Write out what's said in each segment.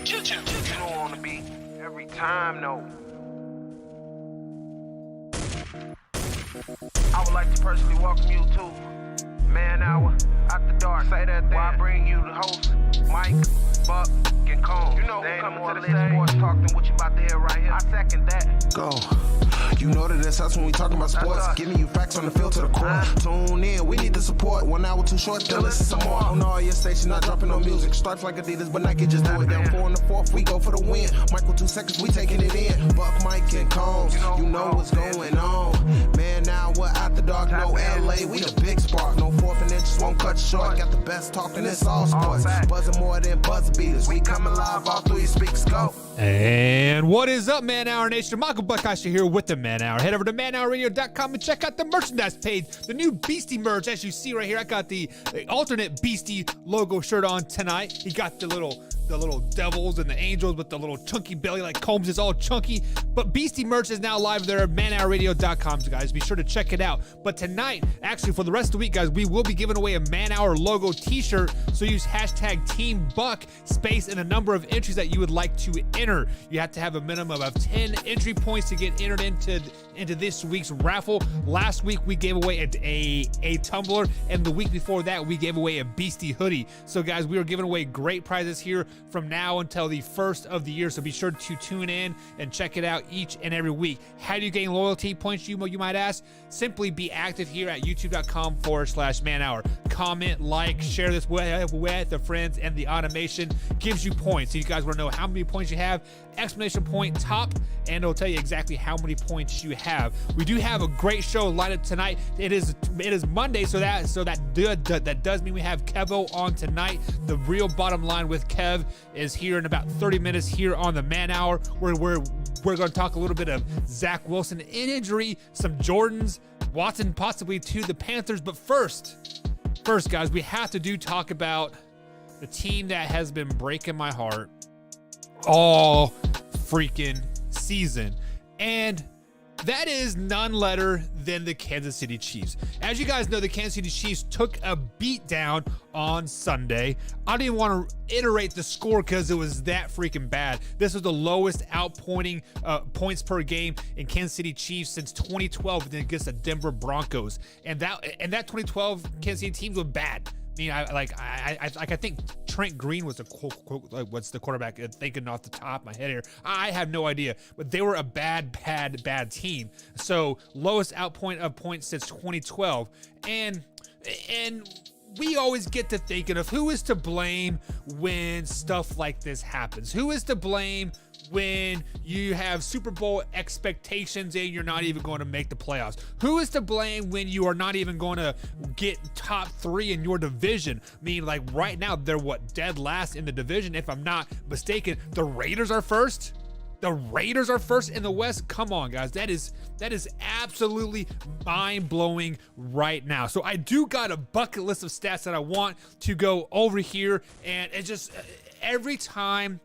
You know on the beat every time, though. I would like to personally welcome you to Man Hour After Dark. Say that thing. While I bring you the host, Mike, Buck, and Cone. You know who coming to the sports talk than what you about to hear right here. I second that. Go. You know that it's us when we talking about sports. Giving you facts on the field to the court. Tune in, we need the support. 1 hour too short, then listen some more. On all your stations, not dropping no music. Stripes like Adidas, but Nike just do it. Down 4 in the 4th, we go for the win. Michael 2 seconds, we taking it in. Buck, Mike, and Combs, you know what's going on. Man, now we're After Dark, no LA, we the big spark. No 4th and inches won't cut you short. Got the best talking, it's all sports. Buzzing more than buzzer beaters. We coming live all through your speakers, go. And what is up, Man Hour Nation? Michael Buckasher here with the Man Hour. Head over to manhourradio.com and check out the merchandise page. The new Beastie merch, as you see right here. I got the alternate Beastie logo shirt on tonight. He got the little devils and the angels with the little chunky belly like Combs is all chunky. But Beastie merch is now live there at manhourradio.com, so guys, be sure to check it out. But tonight, actually for the rest of the week, guys, we will be giving away a Man Hour logo t-shirt. So use hashtag Team Buck, space, and a number of entries that you would like to enter. You have to have a minimum of 10 entry points to get entered into this week's raffle. Last week we gave away a tumbler, and the week before that we gave away a Beastie hoodie. So guys, we are giving away great prizes here from now until the first of the year, so be sure to tune in and check it out each and every week. How do you gain loyalty points, you might ask? Simply be active here at youtube.com/manhour. Comment, like, share this with the friends, and the automation gives you points. So you guys want to know how many points you have, exclamation point top, and it'll tell you exactly how many points you have. We do have a great show lined up tonight. It is Monday, so that does mean we have Kevo on tonight. The real bottom line with Kev is here in about 30 minutes here on the Man Hour, where we're going to talk a little bit of Zach Wilson in injury, some Jordans, Watson possibly to the Panthers. But first, guys, we have to talk about the team that has been breaking my heart all freaking season, and that is none other than the Kansas City Chiefs. As you guys know, the Kansas City Chiefs took a beat down on Sunday. I don't even want to iterate the score because it was that freaking bad. This was the lowest outpointing points per game in Kansas City Chiefs since 2012 against the Denver Broncos. And that 2012 Kansas City teams were bad. I mean, I think Trent Green was the quarterback. Thinking off the top of my head here, I have no idea, but they were a bad team. So lowest outpoint of points since 2012, and we always get to thinking of who is to blame when stuff like this happens. Who is to blame when you have Super Bowl expectations and you're not even going to make the playoffs? Who is to blame when you are not even going to get top 3 in your division? I mean, like right now, they're dead last in the division, if I'm not mistaken. The Raiders are first. The Raiders are first in the West. Come on, guys. That is absolutely mind-blowing right now. So I do got a bucket list of stats that I want to go over here, and it's just every time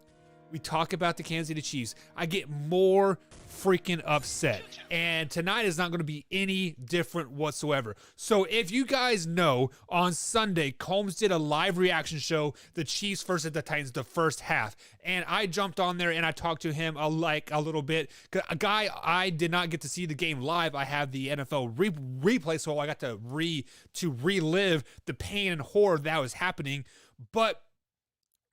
we talk about the Kansas City Chiefs, I get more freaking upset. And tonight is not going to be any different whatsoever. So if you guys know, on Sunday, Combs did a live reaction show, the Chiefs versus the Titans, the first half. And I jumped on there and I talked to him a little bit. A guy, I did not get to see the game live. I have the NFL replay, so I got to relive the pain and horror that was happening. But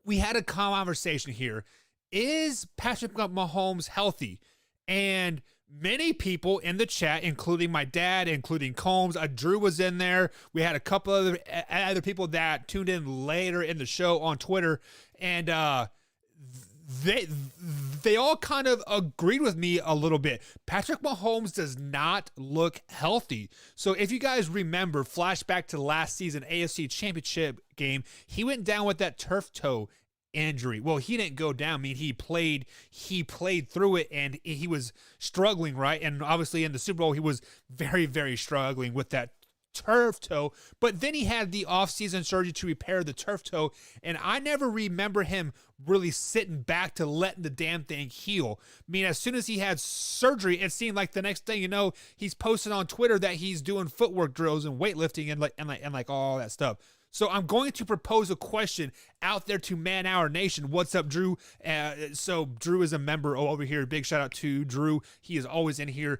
we had a conversation here. Is Patrick Mahomes healthy? And many people in the chat, including my dad, including Combs, Drew was in there. We had a couple other people that tuned in later in the show on Twitter, and they all kind of agreed with me a little bit. Patrick Mahomes does not look healthy. So if you guys remember, flashback to last season AFC Championship game, he went down with that turf toe injury. Well, he didn't go down. I mean, he played through it, and he was struggling, right? And obviously in the Super Bowl, he was very, very struggling with that turf toe. But then he had the offseason surgery to repair the turf toe, and I never remember him really sitting back to letting the damn thing heal. I mean, as soon as he had surgery, it seemed like the next thing you know, he's posting on Twitter that he's doing footwork drills and weightlifting and like all that stuff. So I'm going to propose a question out there to Man Hour Nation. What's up, Drew? So Drew is a member over here. Big shout out to Drew. He is always in here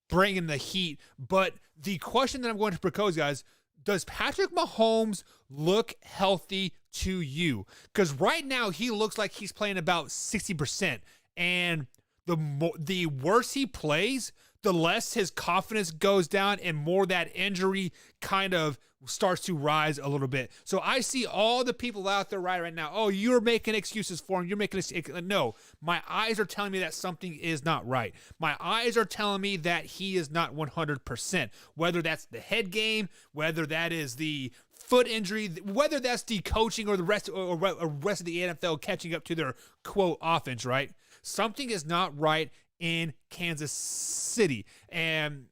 bringing the heat. But the question that I'm going to propose, guys, does Patrick Mahomes look healthy to you? Because right now he looks like he's playing about 60%. And the worse he plays, the less his confidence goes down and more that injury kind of starts to rise a little bit. So I see all the people out there right now, oh, you're making excuses for him. You're making no, my eyes are telling me that something is not right. My eyes are telling me that he is not 100%, whether that's the head game, whether that is the foot injury, whether that's the coaching or the rest of the NFL catching up to their quote offense, right? Something is not right in Kansas City. And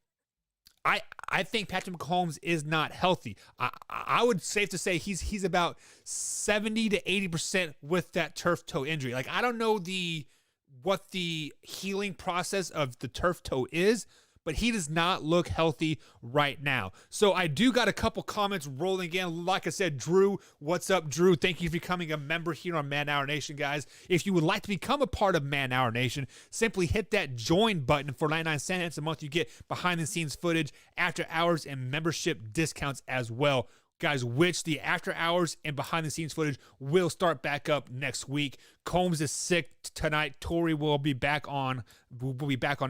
I think Patrick Mahomes is not healthy. I would safe to say he's about 70 to 80% with that turf toe injury. Like, I don't know what the healing process of the turf toe is, but he does not look healthy right now. So I do got a couple comments rolling in. Like I said, Drew, what's up, Drew? Thank you for becoming a member here on Man Hour Nation, guys. If you would like to become a part of Man Hour Nation, simply hit that join button. For 99 cents a month, you get behind-the-scenes footage, after hours, and membership discounts as well. Guys, which the after hours and behind the scenes footage will start back up next week. Combs is sick tonight. Tori will be back on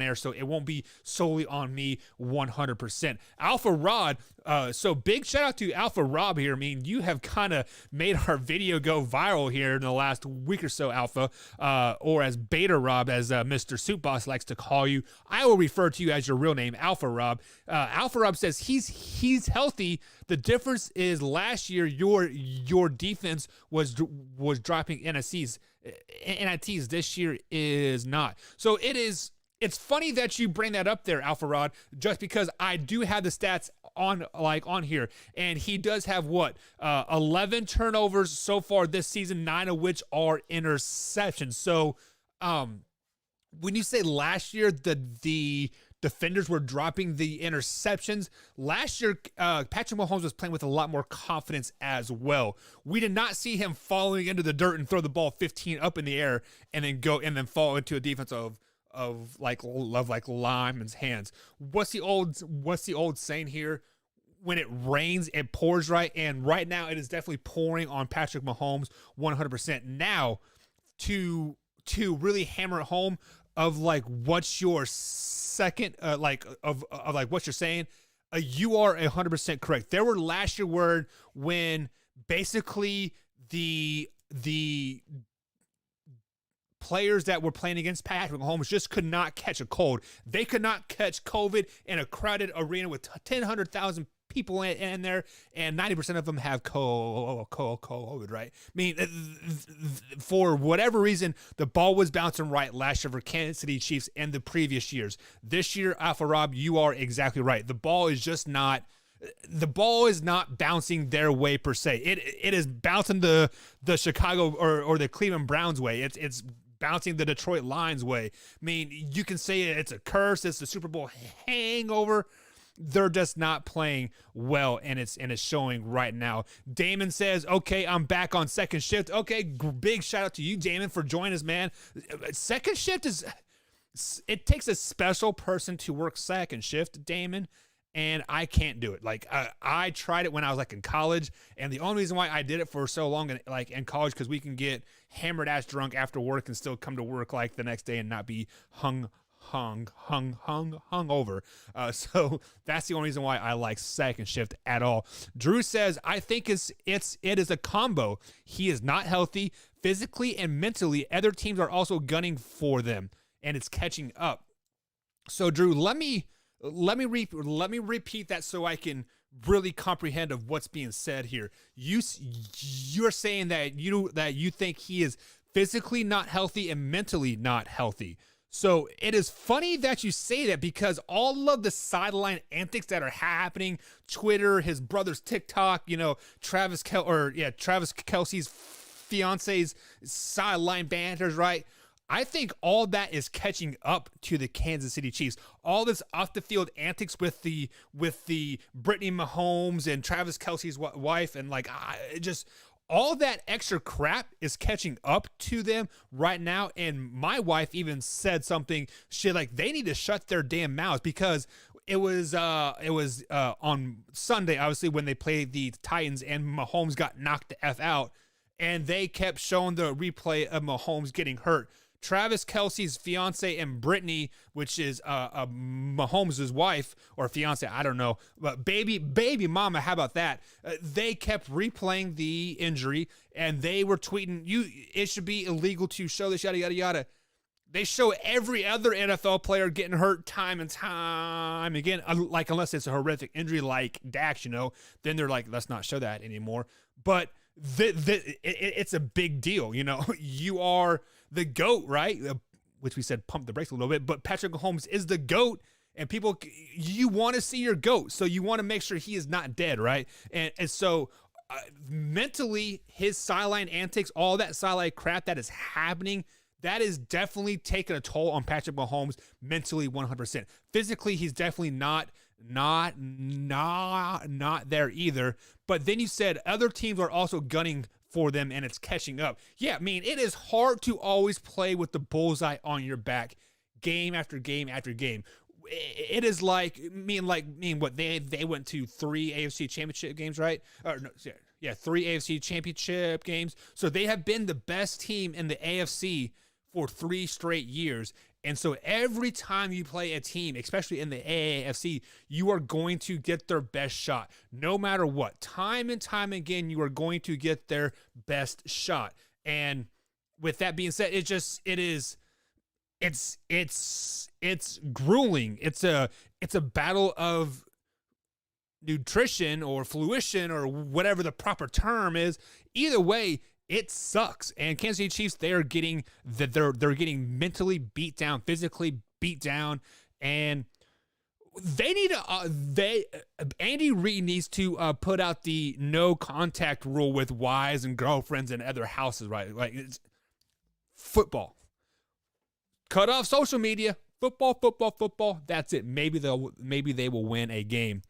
air, so it won't be solely on me 100%. Alpha Rod, so big shout out to Alpha Rob here. I mean, you have kind of made our video go viral here in the last week or so, Alpha, or as Beta Rob, as Mr. Soup Boss likes to call you. I will refer to you as your real name, Alpha Rob. Alpha Rob says he's healthy. The difference is last year your defense was dropping NITs. This year is not. So it's funny that you bring that up there, Alpha Rod, just because I do have the stats on here, and he does have 11 turnovers so far this season, 9 of which are interceptions. So when you say last year the defenders were dropping the interceptions, last year Patrick Mahomes was playing with a lot more confidence as well. We did not see him falling into the dirt and throw the ball 15 up in the air and then fall into a defense of Lyman's hands. What's the old saying here? When it rains, it pours, right? And right now it is definitely pouring on Patrick Mahomes 100%. Now to really hammer it home of what's your second what you're saying, you are 100% correct. There were last year when basically the players that were playing against Patrick Mahomes just could not catch a cold. They could not catch COVID in a crowded arena with 100,000 people in there, and 90% of them have COVID, right? I mean, for whatever reason, the ball was bouncing right last year for Kansas City Chiefs and the previous years. This year, Alpha Rob, you are exactly right. The ball is not bouncing their way per se. It is bouncing the Chicago or the Cleveland Browns way. It's bouncing the Detroit Lions way. I mean, you can say it's a curse. It's the Super Bowl hangover. They're just not playing well, and it's showing right now. Damon says, okay, I'm back on second shift. Okay, big shout out to you, Damon, for joining us, man. Second shift it takes a special person to work second shift, Damon, and I can't do it. I tried it when I was in college, and the only reason why I did it for so long in college, because we can get hammered ass drunk after work and still come to work the next day and not be hung over. So that's the only reason why I like second shift at all. Drew says, I think it is a combo. He is not healthy physically and mentally. Other teams are also gunning for them, and it's catching up. So Drew, let me repeat that so I can really comprehend of what's being said here. You're saying that you think he is physically not healthy and mentally not healthy. So it is funny that you say that, because all of the sideline antics that are happening, Twitter, his brother's TikTok, Travis Kelce's fiance's sideline banters, right? I think all that is catching up to the Kansas City Chiefs. All this off the field antics with the Brittany Mahomes and Travis Kelce's wife, and like just all that extra crap is catching up to them right now. And my wife even said something. She like they need to shut their damn mouths, because it was on Sunday, obviously, when they played the Titans and Mahomes got knocked the F out, and they kept showing the replay of Mahomes getting hurt. Travis Kelce's fiance and Brittany, which is Mahomes' wife or fiance, I don't know, but baby mama, how about that? They kept replaying the injury, and they were tweeting, it should be illegal to show this, yada, yada, yada. They show every other NFL player getting hurt time and time again, like unless it's a horrific injury like Dax, then they're like, let's not show that anymore. But it's a big deal, You are the GOAT, right? Which we said pump the brakes a little bit, but Patrick Mahomes is the GOAT, and people, you want to see your GOAT, so you want to make sure he is not dead, right? And so mentally, his sideline antics, all that sideline crap that is happening, that is definitely taking a toll on Patrick Mahomes mentally 100%. Physically, he's definitely not there either. But then you said other teams are also gunning for them, and it's catching up. Yeah, it is hard to always play with the bullseye on your back game after game after game. It is like what they went to 3 AFC championship games, right? Or no, yeah, 3 AFC championship games. So they have been the best team in the AFC for 3 straight years. And so every time you play a team, especially in the AAFC, you are going to get their best shot. No matter what. Time and time again, you are going to get their best shot. And with that being said, it's grueling. It's a battle of nutrition or fruition or whatever the proper term is. Either way, it sucks. And Kansas City Chiefs, they're getting mentally beat down, physically beat down, and they need to Andy Reid needs to put out the no contact rule with wives and girlfriends and other houses, right? Like, it's football. Cut off social media. Football. That's it. Maybe they will win a game.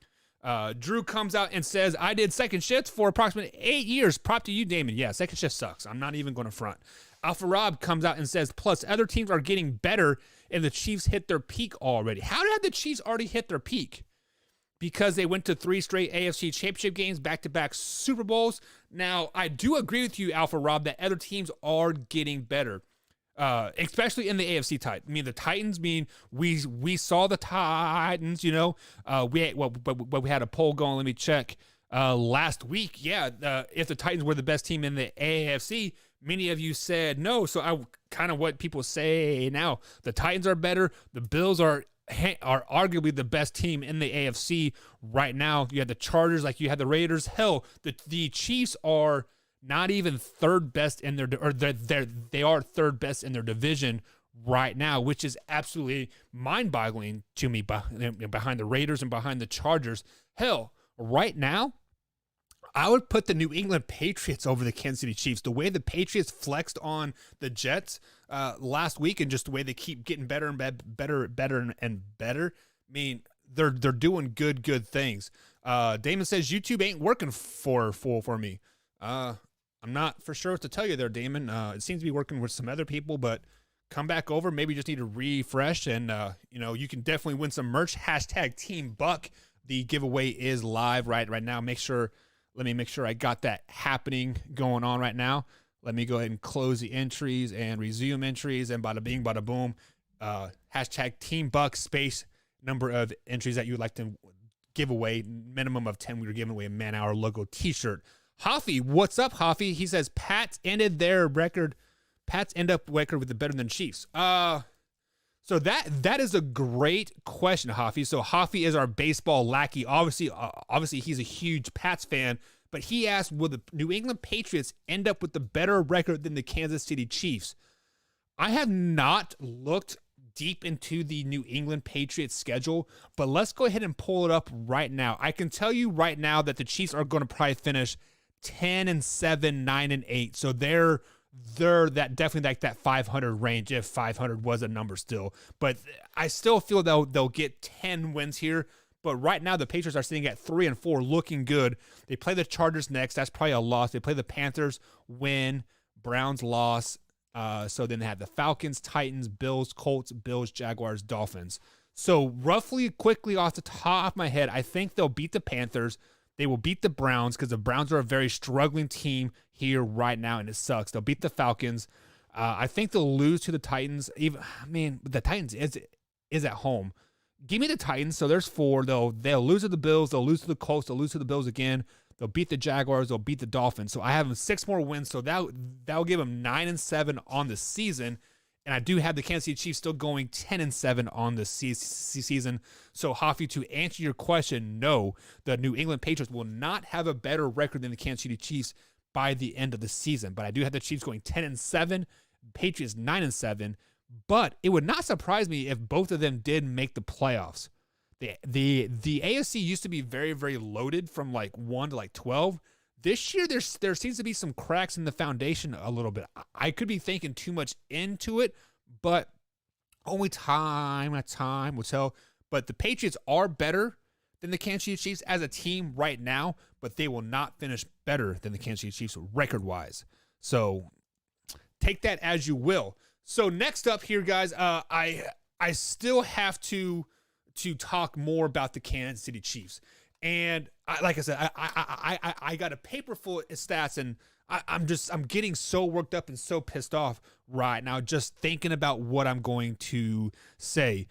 Drew comes out and says, I did second shift for approximately 8 years. Prop to you, Damon. Yeah, second shift sucks. I'm not even going to front. Alpha Rob comes out and says, plus other teams are getting better and the Chiefs hit their peak already. How did the Chiefs already hit their peak? Because they went to 3 straight AFC championship games, back-to-back Super Bowls. Now, I do agree with you, Alpha Rob, that other teams are getting better. Especially in the AFC tight. The Titans, we saw the Titans, we had a poll going, let me check, last week. Yeah. If the Titans were the best team in the AFC, many of you said no. So kind of what people say now, the Titans are better. The Bills are arguably the best team in the AFC right now. You had the Chargers, like you had the Raiders. Hell, the Chiefs are not even third best in they are third best in their division right now, which is absolutely mind-boggling to me, behind the Raiders and behind the Chargers. Hell, right now, I would put the New England Patriots over the Kansas City Chiefs. The way the Patriots flexed on the Jets last week, and just the way they keep getting better and better and better. They're doing good things. Damon says YouTube ain't working for me. I'm not for sure what to tell you there, Damon. It seems to be working with some other people, but come back over. Maybe you just need to refresh, and you can definitely win some merch. Hashtag Team Buck. The giveaway is live right now. Let me make sure I got that happening going on right now. Let me go ahead and close the entries and resume entries, and bada bing, bada boom. Hashtag Team Buck, space number of entries that you would like to give away. Minimum of 10. We were giving away a Man Hour logo t-shirt. Hoffy, what's up, Hoffy? He says Pats ended their record. Pats end up record with the better than Chiefs. So that is a great question, Hoffy. So Hoffy is our baseball lackey. Obviously he's a huge Pats fan, but he asked, will the New England Patriots end up with the better record than the Kansas City Chiefs? I have not looked deep into the New England Patriots schedule, but let's go ahead and pull it up right now. I can tell you right now that the Chiefs are going to probably finish 10-7, 9-8. So they're they're definitely like that 500 range, if 500 was a number still. But I still feel they'll get 10 wins here. But right now the Patriots are sitting at 3-4, looking good. They play the Chargers next. That's probably a loss. They play the Panthers, win. Browns loss. So then they have the Falcons, Titans, Bills, Colts, Bills, Jaguars, Dolphins. So roughly, quickly off the top of my head, I think they'll beat the Panthers. They will beat the Browns because the Browns are a very struggling team here right now, and it sucks. They'll beat the Falcons. I think they'll lose to the Titans. The Titans is at home. Give me the Titans. So there's 4. They'll lose to the Bills. They'll lose to the Colts. They'll lose to the Bills again. They'll beat the Jaguars. They'll beat the Dolphins. So I have them 6 more wins. So that'll give them 9-7 on the season. And I do have the Kansas City Chiefs still going 10-7 on the season. So, Hoffy, to answer your question, no, the New England Patriots will not have a better record than the Kansas City Chiefs by the end of the season. But I do have the Chiefs going 10-7, Patriots 9-7. But it would not surprise me if both of them did make the playoffs. The AFC used to be very, very loaded from like 1 to like 12. This year, there seems to be some cracks in the foundation a little bit. I could be thinking too much into it, but only time will tell. But the Patriots are better than the Kansas City Chiefs as a team right now, but they will not finish better than the Kansas City Chiefs record-wise. So take that as you will. So next up here, guys, I still have to talk more about the Kansas City Chiefs. And like I said, I got a paper full of stats, and I'm getting so worked up and so pissed off right now just thinking about what I'm going to say.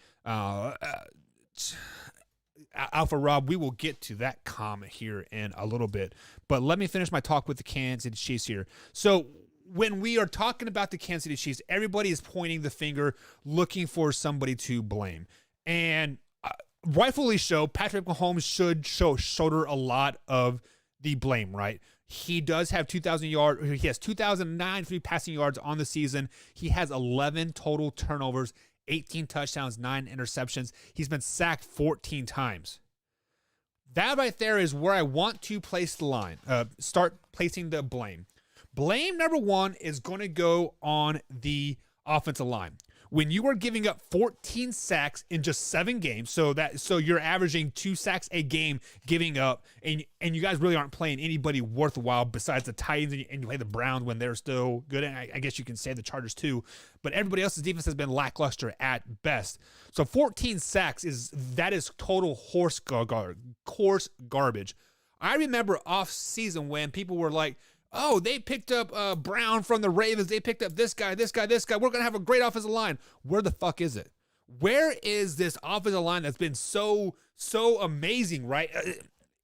Alpha Rob, we will get to that comment here in a little bit, but let me finish my talk with the Kansas City Chiefs here. So when we are talking about the Kansas City Chiefs, everybody is pointing the finger, looking for somebody to blame, and rightfully so, Patrick Mahomes should shoulder a lot of the blame, right? He does have 2,000 yards. He has 2,093 passing yards on the season. He has 11 total turnovers, 18 touchdowns, 9 interceptions. He's been sacked 14 times. That right there is where I want to place the line. Start placing the blame. Blame number 1 is going to go on the offensive line. When you are giving up 14 sacks in just 7 games, so you're averaging 2 sacks a game giving up, and you guys really aren't playing anybody worthwhile besides the Titans, and you play the Browns when they're still good, and I guess you can say the Chargers too, but everybody else's defense has been lackluster at best. So 14 sacks is total horse garbage. I remember off season when people were like, oh, they picked up Brown from the Ravens. They picked up this guy. We're going to have a great offensive line. Where the fuck is it? Where is this offensive line that's been so amazing, right?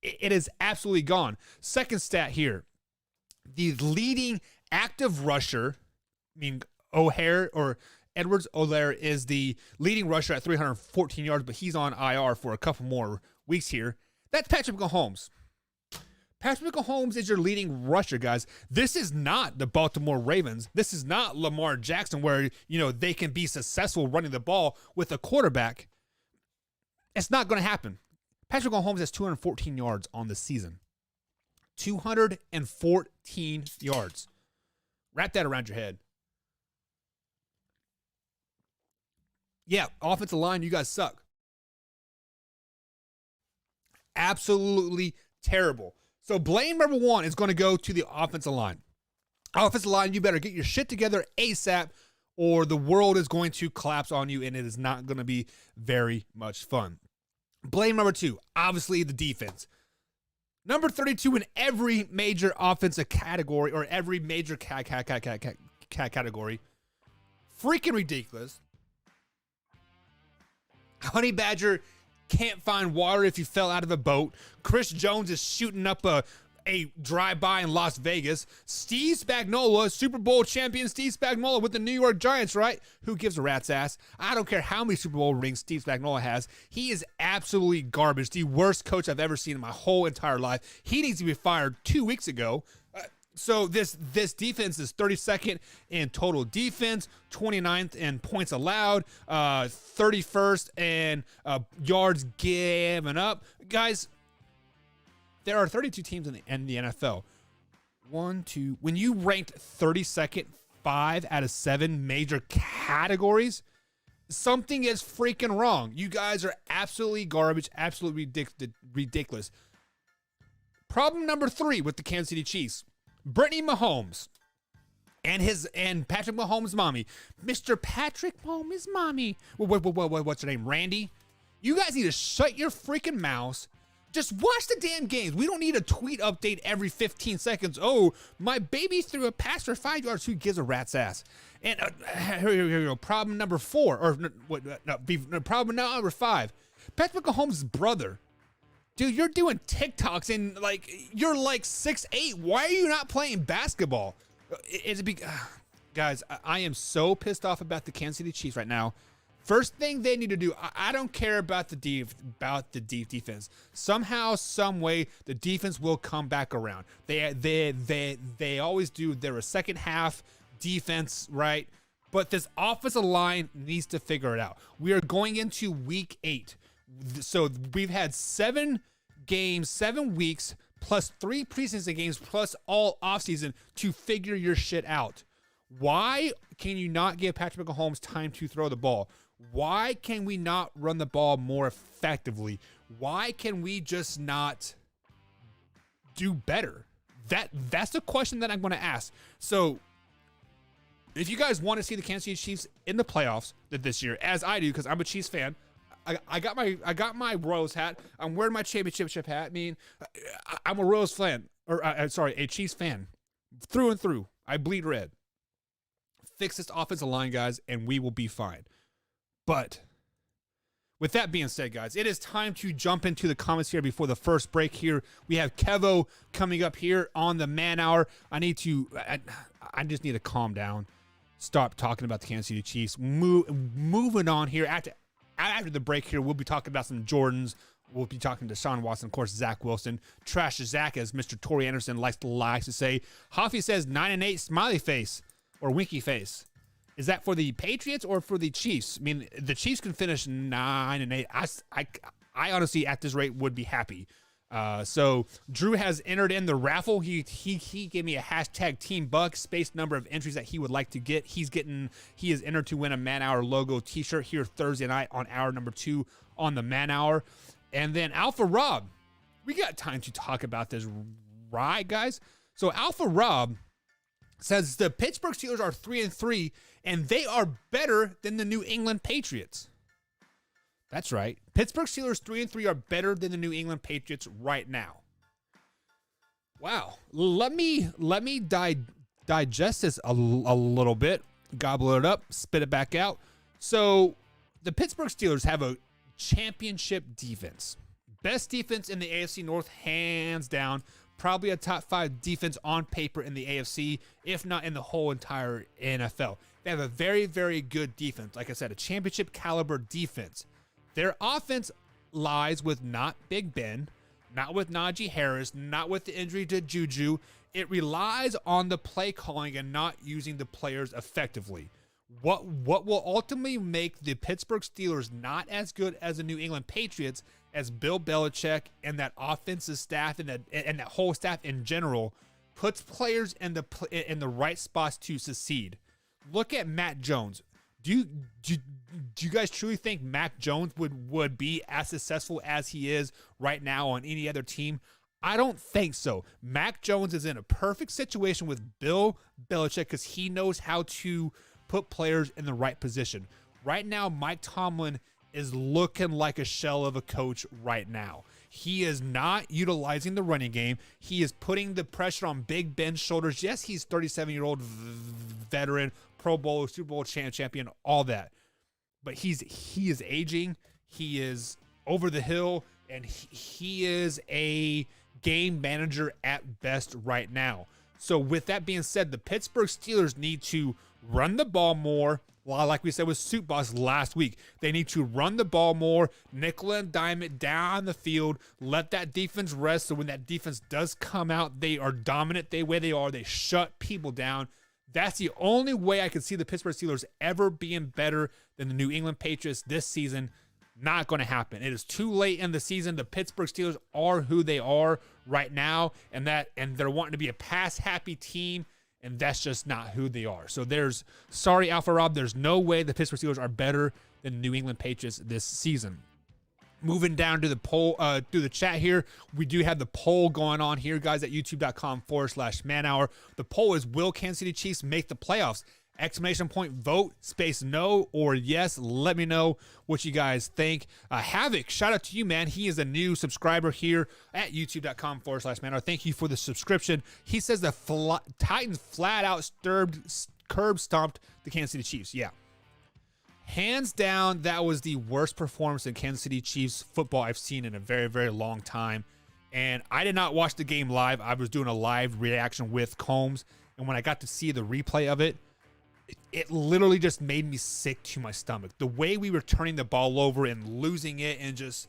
It is absolutely gone. Second stat here. The leading active rusher, Edwards-Helaire is the leading rusher at 314 yards, but he's on IR for a couple more weeks here. That's Patrick Mahomes. Patrick Mahomes is your leading rusher, guys. This is not the Baltimore Ravens. This is not Lamar Jackson where, they can be successful running the ball with a quarterback. It's not going to happen. Patrick Mahomes has 214 yards on the season. 214 yards. Wrap that around your head. Yeah, offensive line, you guys suck. Absolutely terrible. So blame number 1 is going to go to the offensive line. Offensive line, you better get your shit together ASAP or the world is going to collapse on you and it is not going to be very much fun. Blame number 2, obviously the defense. Number 32 in every major offensive category or every major category. Freaking ridiculous. Honey Badger can't find water if you fell out of a boat. Chris Jones is shooting up a drive-by in Las Vegas. Steve Spagnuolo, Super Bowl champion Steve Spagnuolo with the New York Giants, right? Who gives a rat's ass? I don't care how many Super Bowl rings Steve Spagnuolo has. He is absolutely garbage. The worst coach I've ever seen in my whole entire life. He needs to be fired 2 weeks ago. So this defense is 32nd in total defense, 29th in points allowed, 31st in yards given up. Guys, there are 32 teams in the NFL. When you ranked 32nd, 5 out of 7 major categories, something is freaking wrong. You guys are absolutely garbage, absolutely ridiculous. Problem number 3 with the Kansas City Chiefs. Brittany Mahomes and Patrick Mahomes' mommy. Mr. Patrick Mahomes' mommy. What's her name? Randy? You guys need to shut your freaking mouths. Just watch the damn games. We don't need a tweet update every 15 seconds. Oh, my baby threw a pass for 5 yards. Who gives a rat's ass? And here we go. Problem number 4. Problem number 5. Patrick Mahomes' brother. Dude, you're doing TikToks and you're like 6'8". Why are you not playing basketball? Guys, I am so pissed off about the Kansas City Chiefs right now. First thing they need to do, I don't care about the deep defense. Somehow, some way, the defense will come back around. They always do. They're a second half defense, right? But this offensive line needs to figure it out. We are going into week 8. So we've had 7 games, 7 weeks, plus 3 preseason games, plus all offseason to figure your shit out. Why can you not give Patrick Mahomes time to throw the ball? Why can we not run the ball more effectively? Why can we just not do better? That's the question that I'm going to ask. So if you guys want to see the Kansas City Chiefs in the playoffs this year, as I do, because I'm a Chiefs fan, I got my Royals hat. I'm wearing my championship hat. I mean, I'm a Royals fan, a Chiefs fan, through and through. I bleed red. Fix this offensive line, guys, and we will be fine. But with that being said, guys, it is time to jump into the comments here before the first break here. We have Kevo coming up here on the Man Hour. I just need to calm down. Stop talking about the Kansas City Chiefs. Moving on here. After the break here, we'll be talking about some Jordans. We'll be talking to Sean Watson, of course, Zach Wilson. Trash Zach, as Mr. Tori Anderson likes to say. Hoffy says 9-8 smiley face or winky face. Is that for the Patriots or for the Chiefs? I mean, the Chiefs can finish 9-8. I honestly, at this rate, would be happy. So Drew has entered in the raffle. He gave me a hashtag Team Buck space number of entries that he would like to get. He is entered to win a Man Hour logo t-shirt here Thursday night on hour number 2 on the Man Hour. And then Alpha Rob, we got time to talk about this, right, guys? So Alpha Rob says the Pittsburgh Steelers are 3-3 and they are better than the New England Patriots. That's right. Pittsburgh Steelers 3-3 are better than the New England Patriots right now. Wow. Let me digest this a little bit, gobble it up, spit it back out. So the Pittsburgh Steelers have a championship defense. Best defense in the AFC North, hands down. Probably a top 5 defense on paper in the AFC, if not in the whole entire NFL. They have a very, very good defense. Like I said, a championship caliber defense. Their offense lies with not Big Ben, not with Najee Harris, not with the injury to Juju. It relies on the play calling and not using the players effectively. What will ultimately make the Pittsburgh Steelers not as good as the New England Patriots, as Bill Belichick and that offensive staff and that whole staff in general puts players in the right spots to succeed. Look at Mac Jones. Do you guys truly think Mac Jones would be as successful as he is right now on any other team? I don't think so. Mac Jones is in a perfect situation with Bill Belichick because he knows how to put players in the right position. Right now, Mike Tomlin is looking like a shell of a coach right now. He is not utilizing the running game. He is putting the pressure on Big Ben's shoulders. Yes, he's 37-year-old veteran, Pro Bowl, Super Bowl champion, all that. But he is aging. He is over the hill, and he is a game manager at best right now. So with that being said, the Pittsburgh Steelers need to run the ball more. Well, like we said with Soup Boss last week, they need to run the ball more, nickel and dime it down the field, let that defense rest so when that defense does come out, they are dominant the way they are. They shut people down. That's the only way I can see the Pittsburgh Steelers ever being better than the New England Patriots this season. Not going to happen. It is too late in the season. The Pittsburgh Steelers are who they are right now, and they're wanting to be a pass-happy team and that's just not who they are. So sorry, Alpha Rob, there's no way the Pittsburgh Steelers are better than the New England Patriots this season. Moving down to the poll, through the chat here, we do have the poll going on here, guys, at youtube.com/manhour. The poll is, will Kansas City Chiefs make the playoffs? Exclamation point, vote, space no or yes. Let me know what you guys think. Havoc, shout out to you, man. He is a new subscriber here at youtube.com/manhour. Thank you for the subscription. He says the Titans flat out curb stomped the Kansas City Chiefs. Yeah. Hands down, that was the worst performance in Kansas City Chiefs football I've seen in a very, very long time. And I did not watch the game live. I was doing a live reaction with Combs. And when I got to see the replay of it, it literally just made me sick to my stomach. The way we were turning the ball over and losing it, and just,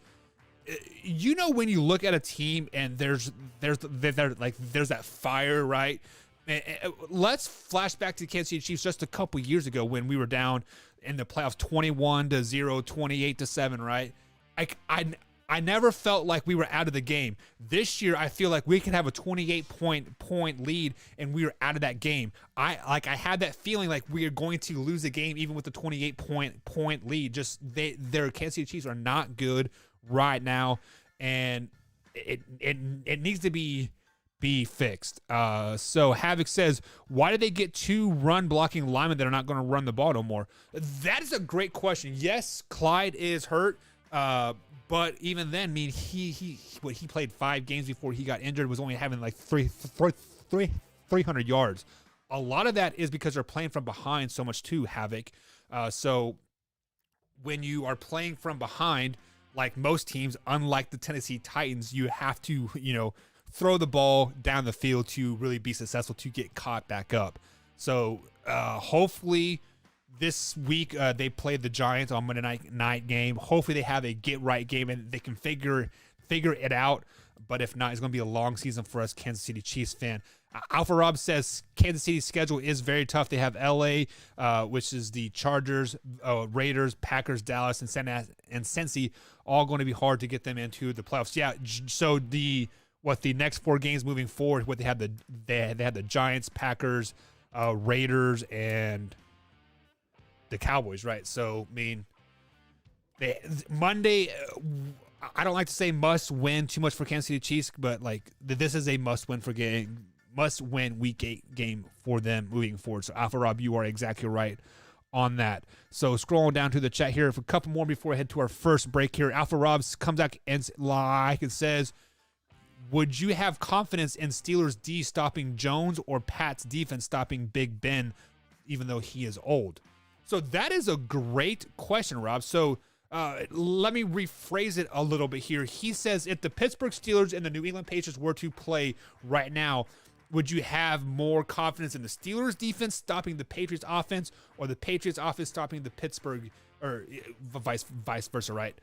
you know, when you look at a team and there's that fire, right? Let's flash back to the Kansas City Chiefs just a couple years ago when we were down in the playoffs 21-0, 28-7, right? I never felt like we were out of the game. This year, I feel like we could have a 28-point lead and we were out of that game. I had that feeling like we are going to lose the game even with the 28-point lead. Just their Kansas City Chiefs are not good right now, and it needs to be fixed. So Havoc says, why did they get 2 run blocking linemen that are not going to run the ball no more? That is a great question. Yes, Clyde is hurt. But even then, I mean, he played 5 games before he got injured, was only having like 300 yards. A lot of that is because they're playing from behind so much too, Havoc. So when you are playing from behind, like most teams, unlike the Tennessee Titans, you have to, throw the ball down the field to really be successful, to get caught back up. So hopefully this week they play the Giants on Monday night game. Hopefully they have a get-right game and they can figure it out. But if not, it's going to be a long season for us Kansas City Chiefs fan. Alpha Rob says Kansas City's schedule is very tough. They have L.A., which is the Chargers, Raiders, Packers, Dallas, and Cincy, all going to be hard to get them into the playoffs. Yeah, so the next 4 games moving forward, they had the Giants, Packers, Raiders, and the Cowboys, right? So, I mean, Monday, I don't like to say must win too much for Kansas City Chiefs, but like this is a must win week 8 game for them moving forward. So, Alpha Rob, you are exactly right on that. So, scrolling down to the chat here for a couple more before I head to our first break here. Alpha Rob comes back and says, would you have confidence in Steelers D stopping Jones or Pat's defense stopping Big Ben, even though he is old? So that is a great question, Rob. So let me rephrase it a little bit here. He says, if the Pittsburgh Steelers and the New England Patriots were to play right now, would you have more confidence in the Steelers defense stopping the Patriots offense, or the Patriots offense stopping the Pittsburgh, or vice versa, right?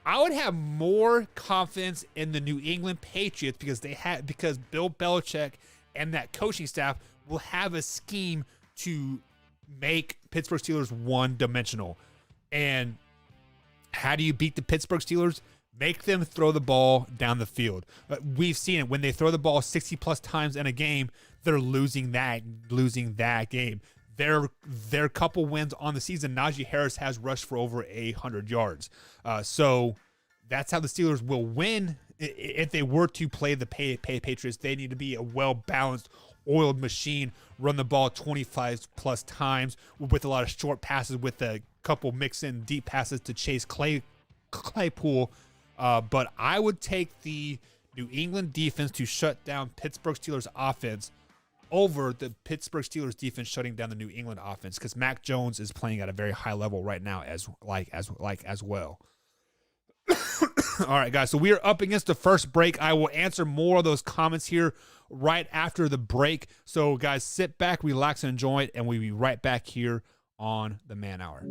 I would have more confidence in the New England Patriots because Bill Belichick and that coaching staff will have a scheme to make Pittsburgh Steelers one-dimensional. And how do you beat the Pittsburgh Steelers? Make them throw the ball down the field. We've seen it. When they throw the ball 60-plus times in a game, they're losing that game. Their couple wins on the season, Najee Harris has rushed for over 100 yards. So that's how the Steelers will win. If they were to play the Patriots, they need to be a well-balanced, oiled machine, run the ball 25-plus times with a lot of short passes, with a couple mix-in deep passes to Chase Claypool. But I would take the New England defense to shut down Pittsburgh Steelers offense over the Pittsburgh Steelers defense shutting down the New England offense, because Mac Jones is playing at a very high level right now as well. All right, guys, so we are up against the first break. I will answer more of those comments here right after the break. So, guys, sit back, relax, and enjoy it, and we'll be right back here on the Man Hour.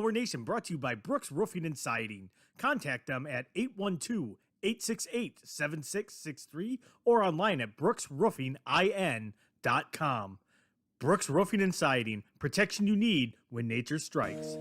Hour Nation brought to you by Brooks Roofing and Siding. Contact them at 812-868-7663 or online at brooksroofingin.com. Brooks Roofing and Siding, protection you need when nature strikes.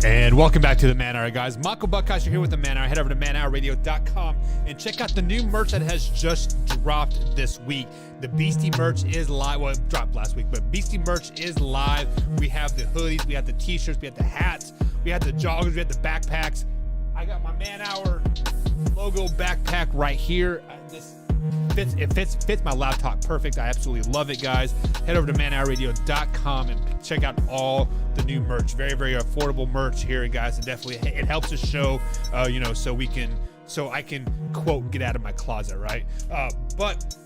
And welcome back to the Man Hour, guys. Mako Buckeyes here with the Man Hour. Head over to manhourradio.com and check out the new merch that has just dropped this week. The Beastie merch is live. Well, it dropped last week, but Beastie merch is live. We have the hoodies, we have the t-shirts, we have the hats, we have the joggers, we have the backpacks. I got my Man Hour logo backpack right here. This fits my laptop perfect. I absolutely love it, guys. Head over to manhourradio.com and check out all the new merch. Very, very affordable merch here, guys. And definitely it helps us show, so I can quote, get out of my closet, right? But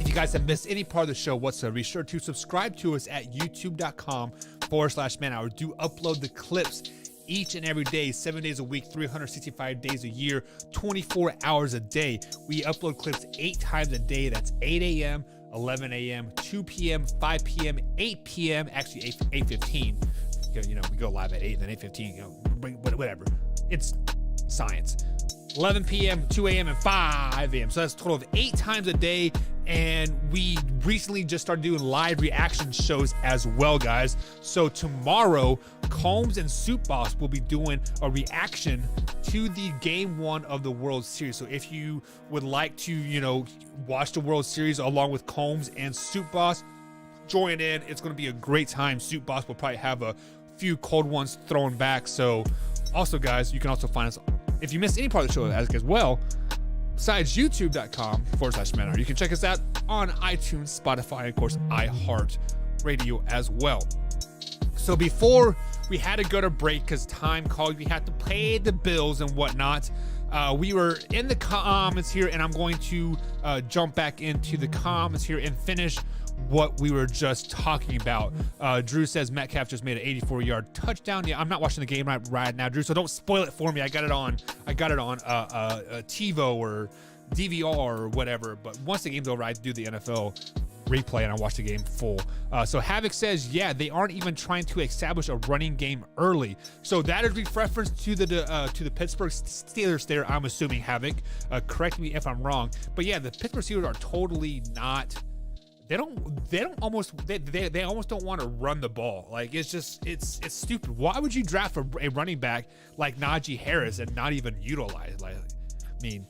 if you guys have missed any part of the show whatsoever, be sure to subscribe to us at youtube.com/Man Hour. Do upload the clips each and every day, 7 days a week, 365 days a year, 24 hours a day. We upload clips 8 times a day. That's 8 a.m., 11 a.m., 2 p.m., 5 p.m., 8 p.m., actually 8:15. We go live at 8 and then 8:15, whatever. It's science. 11 p.m., 2 a.m., and 5 a.m. So that's a total of 8 times a day. And we recently just started doing live reaction shows as well, guys. So tomorrow, Combs and Soup Boss will be doing a reaction to the Game 1 of the World Series. So if you would like to, watch the World Series along with Combs and Soup Boss, join in. It's going to be a great time. Soup Boss will probably have a few cold ones thrown back. So also, guys, you can also find us, if you missed any part of the show as well, besides youtube.com/Man Hour. You can check us out on iTunes, Spotify, and of course, iHeartRadio as well. So before we had to go to break because time called, we had to pay the bills and whatnot. We were in the comments here, and I'm going to jump back into the comments here and finish what we were just talking about. Drew says Metcalf just made an 84-yard touchdown. Yeah, I'm not watching the game right now, Drew, so don't spoil it for me. I got it on TiVo or DVR or whatever. But once the game's over, I do the NFL replay and I watch the game full. So Havoc says, yeah, they aren't even trying to establish a running game early. So that is reference to the Pittsburgh Steelers there, I'm assuming, Havoc. Correct me if I'm wrong. But yeah, the Pittsburgh Steelers are totally not. They almost don't want to run the ball. Like, it's stupid. Why would you draft a running back like Najee Harris and not even utilize? Like, I mean,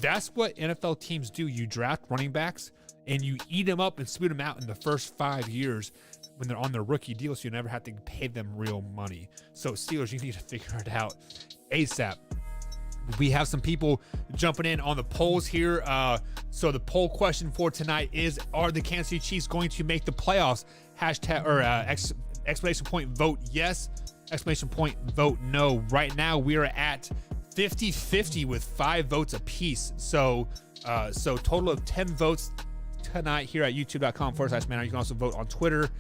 that's what NFL teams do. You draft running backs and you eat them up and spit them out in the first 5 years when they're on their rookie deal, so you never have to pay them real money. So Steelers, you need to figure it out ASAP. We have some people jumping in on the polls here. So the poll question for tonight is, are the Kansas City Chiefs going to make the playoffs? Hashtag or exclamation point vote yes, exclamation point vote no. Right now we are at 50-50 with 5 votes apiece. So total of 10 votes tonight here at youtube.com/Man Hour. You can also vote on Twitter.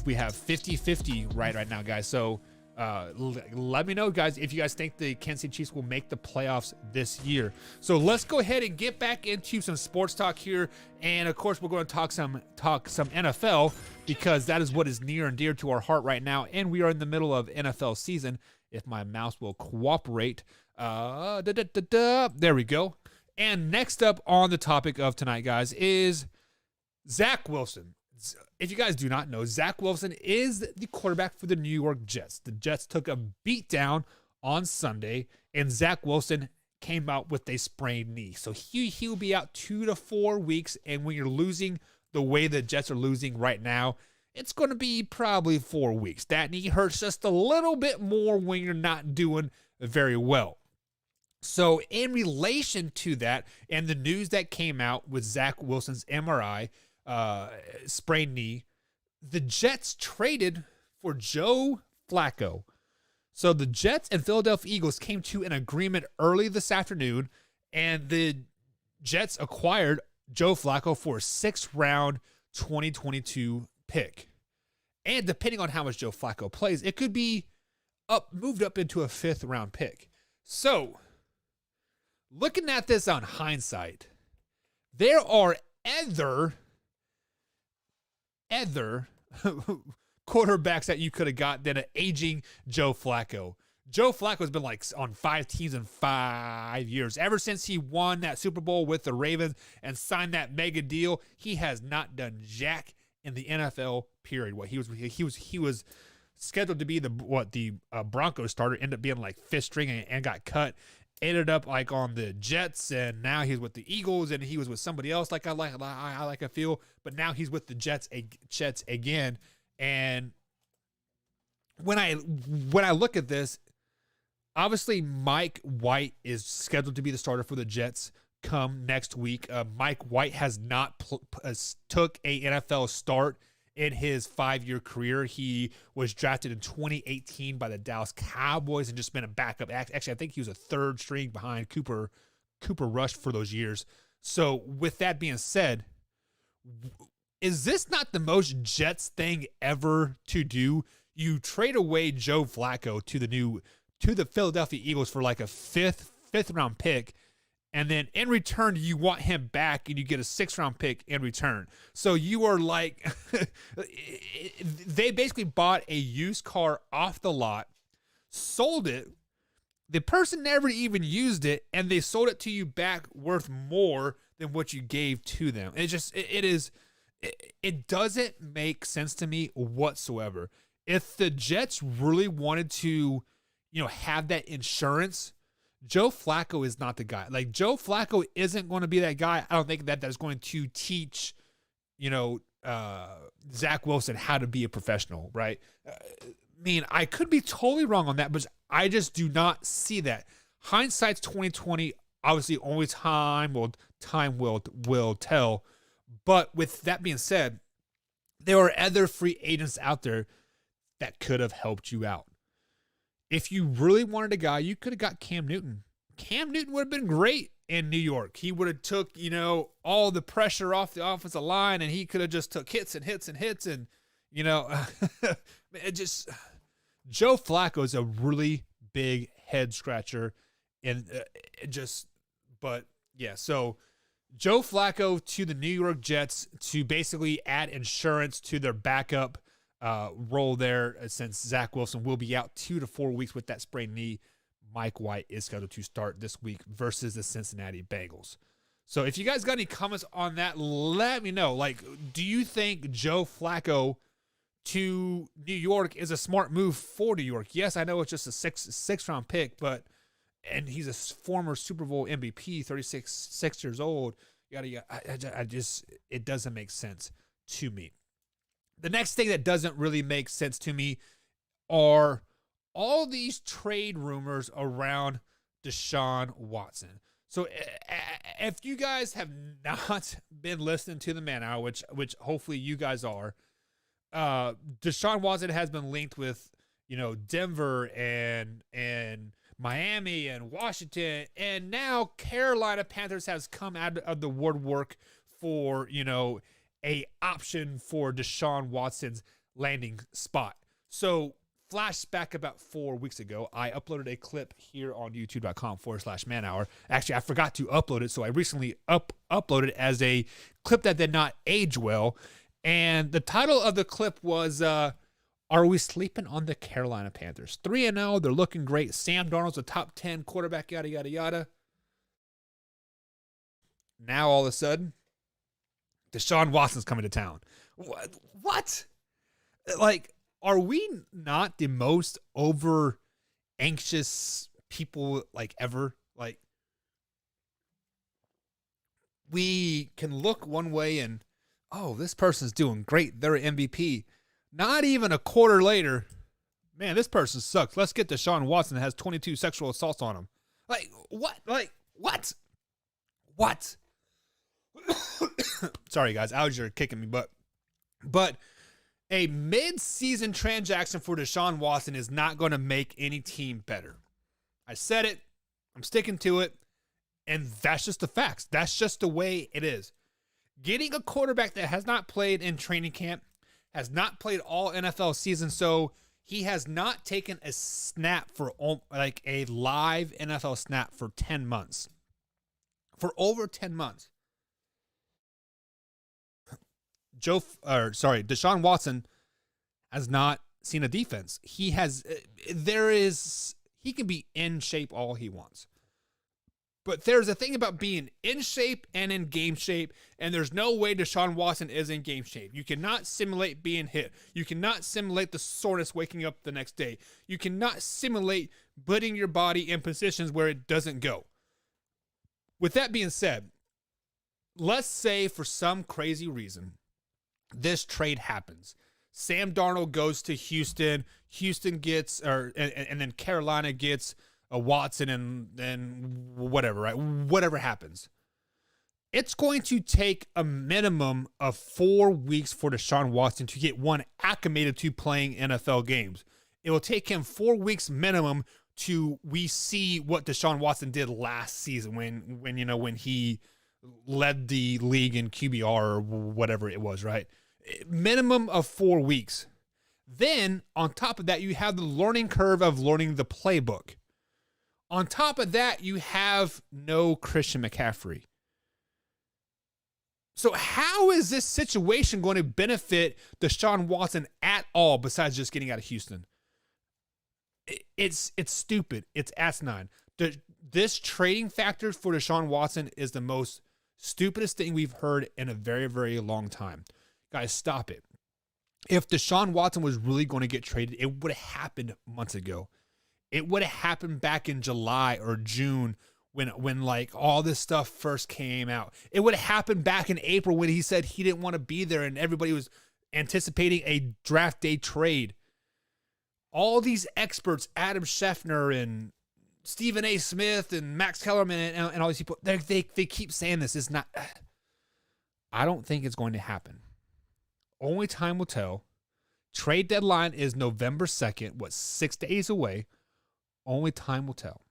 We have 50-50 right now, guys. So let me know, guys, if you guys think the Kansas City Chiefs will make the playoffs this year. So let's go ahead and get back into some sports talk here. And of course, we're going to talk some NFL, because that is what is near and dear to our heart right now. And we are in the middle of NFL season, if my mouse will cooperate. There we go. And next up on the topic of tonight, guys, is Zach Wilson. If you guys do not know, Zach Wilson is the quarterback for the New York Jets. The Jets took a beatdown on Sunday, and Zach Wilson came out with a sprained knee. So he'll be out 2 to 4 weeks, and when you're losing the way the Jets are losing right now, it's going to be probably 4 weeks. That knee hurts just a little bit more when you're not doing very well. So in relation to that and the news that came out with Zach Wilson's MRI, sprained knee, the Jets traded for Joe Flacco. So the Jets and Philadelphia Eagles came to an agreement early this afternoon, and the Jets acquired Joe Flacco for a 6th round 2022 pick. And depending on how much Joe Flacco plays, it could be moved up into a 5th round pick. So looking at this on hindsight, there are other other quarterbacks that you could have got than an aging Joe Flacco. Joe Flacco's been like on 5 teams in 5 years. Ever since he won that Super Bowl with the Ravens and signed that mega deal, he has not done jack in the NFL. Period. What he was scheduled to be the Broncos starter, ended up being like 5th string and got cut. Ended up like on the Jets, and now he's with the Eagles, and he was with somebody else. I feel, but now he's with the Jets again. And when I look at this, obviously Mike White is scheduled to be the starter for the Jets come next week. Mike White has not took a NFL start in his 5-year career. He was drafted in 2018 by the Dallas Cowboys and just been a backup. Actually, I think he was a 3rd string behind Cooper Rush for those years. So with that being said, is this not the most Jets thing ever to do? You trade away Joe Flacco to the Philadelphia Eagles for like a fifth round pick, and then in return you want him back and you get a 6th round pick in return. So you are like they basically bought a used car off the lot, sold it, the person never even used it, and they sold it to you back worth more than what you gave to them. It doesn't make sense to me whatsoever. If the Jets really wanted to, have that insurance, Joe Flacco is not the guy. Like, Joe Flacco isn't going to be that guy. I don't think that's going to teach, Zach Wilson how to be a professional, right? I could be totally wrong on that, but I just do not see that. Hindsight's 2020. Obviously, only time will tell. But with that being said, there are other free agents out there that could have helped you out. If you really wanted a guy, you could have got Cam Newton. Cam Newton would have been great in New York. He would have took, all the pressure off the offensive line, and he could have just took hits and hits and hits. And, it just, Joe Flacco is a really big head scratcher. And so Joe Flacco to the New York Jets to basically add insurance to their backup role there, since Zach Wilson will be out 2 to 4 weeks with that sprained knee. Mike White is scheduled to start this week versus the Cincinnati Bengals. So if you guys got any comments on that, let me know. Like, do you think Joe Flacco to New York is a smart move for New York? Yes, I know it's just a six round pick, and he's a former Super Bowl MVP, 36 years old. It doesn't make sense to me. The next thing that doesn't really make sense to me are all these trade rumors around Deshaun Watson. So if you guys have not been listening to the Man Hour, which hopefully you guys are, Deshaun Watson has been linked with, Denver and Miami and Washington, and now Carolina Panthers has come out of the woodwork for, a option for Deshaun Watson's landing spot. So flashback about 4 weeks ago, I uploaded a clip here on youtube.com/Man Hour. Actually, I forgot to upload it, so I recently uploaded it as a clip that did not age well. And the title of the clip was, Are we sleeping on the Carolina Panthers? 3-0, they're looking great. Sam Darnold's a top 10 quarterback, yada, yada, yada. Now, all of a sudden, Deshaun Watson's coming to town. What? Like, are we not the most over anxious people ever? Like, we can look one way and, oh, this person's doing great. They're an MVP. Not even a quarter later, man, this person sucks. Let's get Deshaun Watson that has 22 sexual assaults on him. Like, what? What? Sorry, guys. Allergies are kicking me, but a mid-season transaction for Deshaun Watson is not going to make any team better. I said it. I'm sticking to it. And that's just the facts. That's just the way it is. Getting a quarterback that has not played in training camp, has not played all NFL season, so he has not taken a snap for a live NFL snap for 10 months. For over 10 months. Deshaun Watson has not seen a defense. He can be in shape all he wants. But there's a thing about being in shape and in game shape, and there's no way Deshaun Watson is in game shape. You cannot simulate being hit. You cannot simulate the soreness waking up the next day. You cannot simulate putting your body in positions where it doesn't go. With that being said, let's say for some crazy reason, this trade happens. Sam Darnold goes to Houston. Houston gets, and then Carolina gets a Watson, and then whatever, right? Whatever happens. It's going to take a minimum of 4 weeks for Deshaun Watson to get acclimated to playing NFL games. It will take him 4 weeks minimum to we see what Deshaun Watson did last season when he led the league in QBR or whatever it was, right? Minimum of 4 weeks. Then on top of that, you have the learning curve of learning the playbook. On top of that, you have no Christian McCaffrey. So how is this situation going to benefit Deshaun Watson at all besides just getting out of Houston? It's stupid. It's asinine. This trading factor for Deshaun Watson is the most stupidest thing we've heard in a very, very long time. Guys, stop it. If Deshaun Watson was really going to get traded, it would have happened months ago. It would have happened back in July or June when like all this stuff first came out. It would have happened back in April when he said he didn't want to be there and everybody was anticipating a draft day trade. All these experts, Adam Schefter and Stephen A. Smith and Max Kellerman and all these people, they keep saying this is not. I don't think it's going to happen. Only time will tell. Trade deadline is November 2nd, 6 days away. Only time will tell.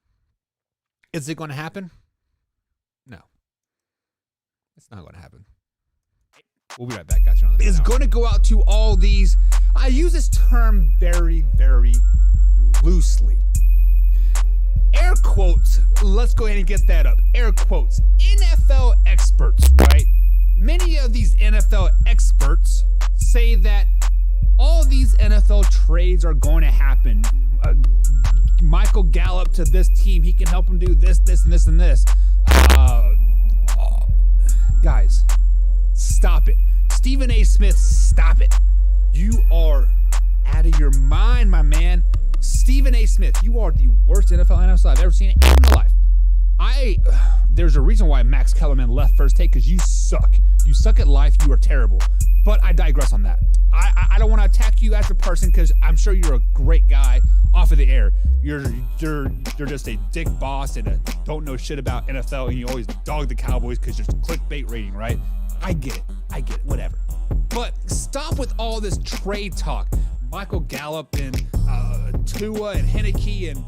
Is it going to happen? No. It's not going to happen. We'll be right back, guys. Is going to go out to all these. I use this term very, very loosely. Air quotes. Let's go ahead and get that up. Air quotes. NFL experts, right? Many of these NFL experts say that all these NFL trades are going to happen. Michael Gallup to this team, he can help him do this, this, and this, and this. Guys, stop it. Stephen A. Smith, stop it. You are out of your mind, my man. Stephen A. Smith, you are the worst NFL analyst I've ever seen in my life. There's a reason why Max Kellerman left First Take, because you suck. You suck at life. You are terrible. But I digress on that. I don't want to attack you as a person because I'm sure you're a great guy off of the air. You're just a dick boss and don't know shit about NFL, and you always dog the Cowboys because you're clickbait rating, right? I get it. Whatever. But stop with all this trade talk. Michael Gallup and Tua and Heineke and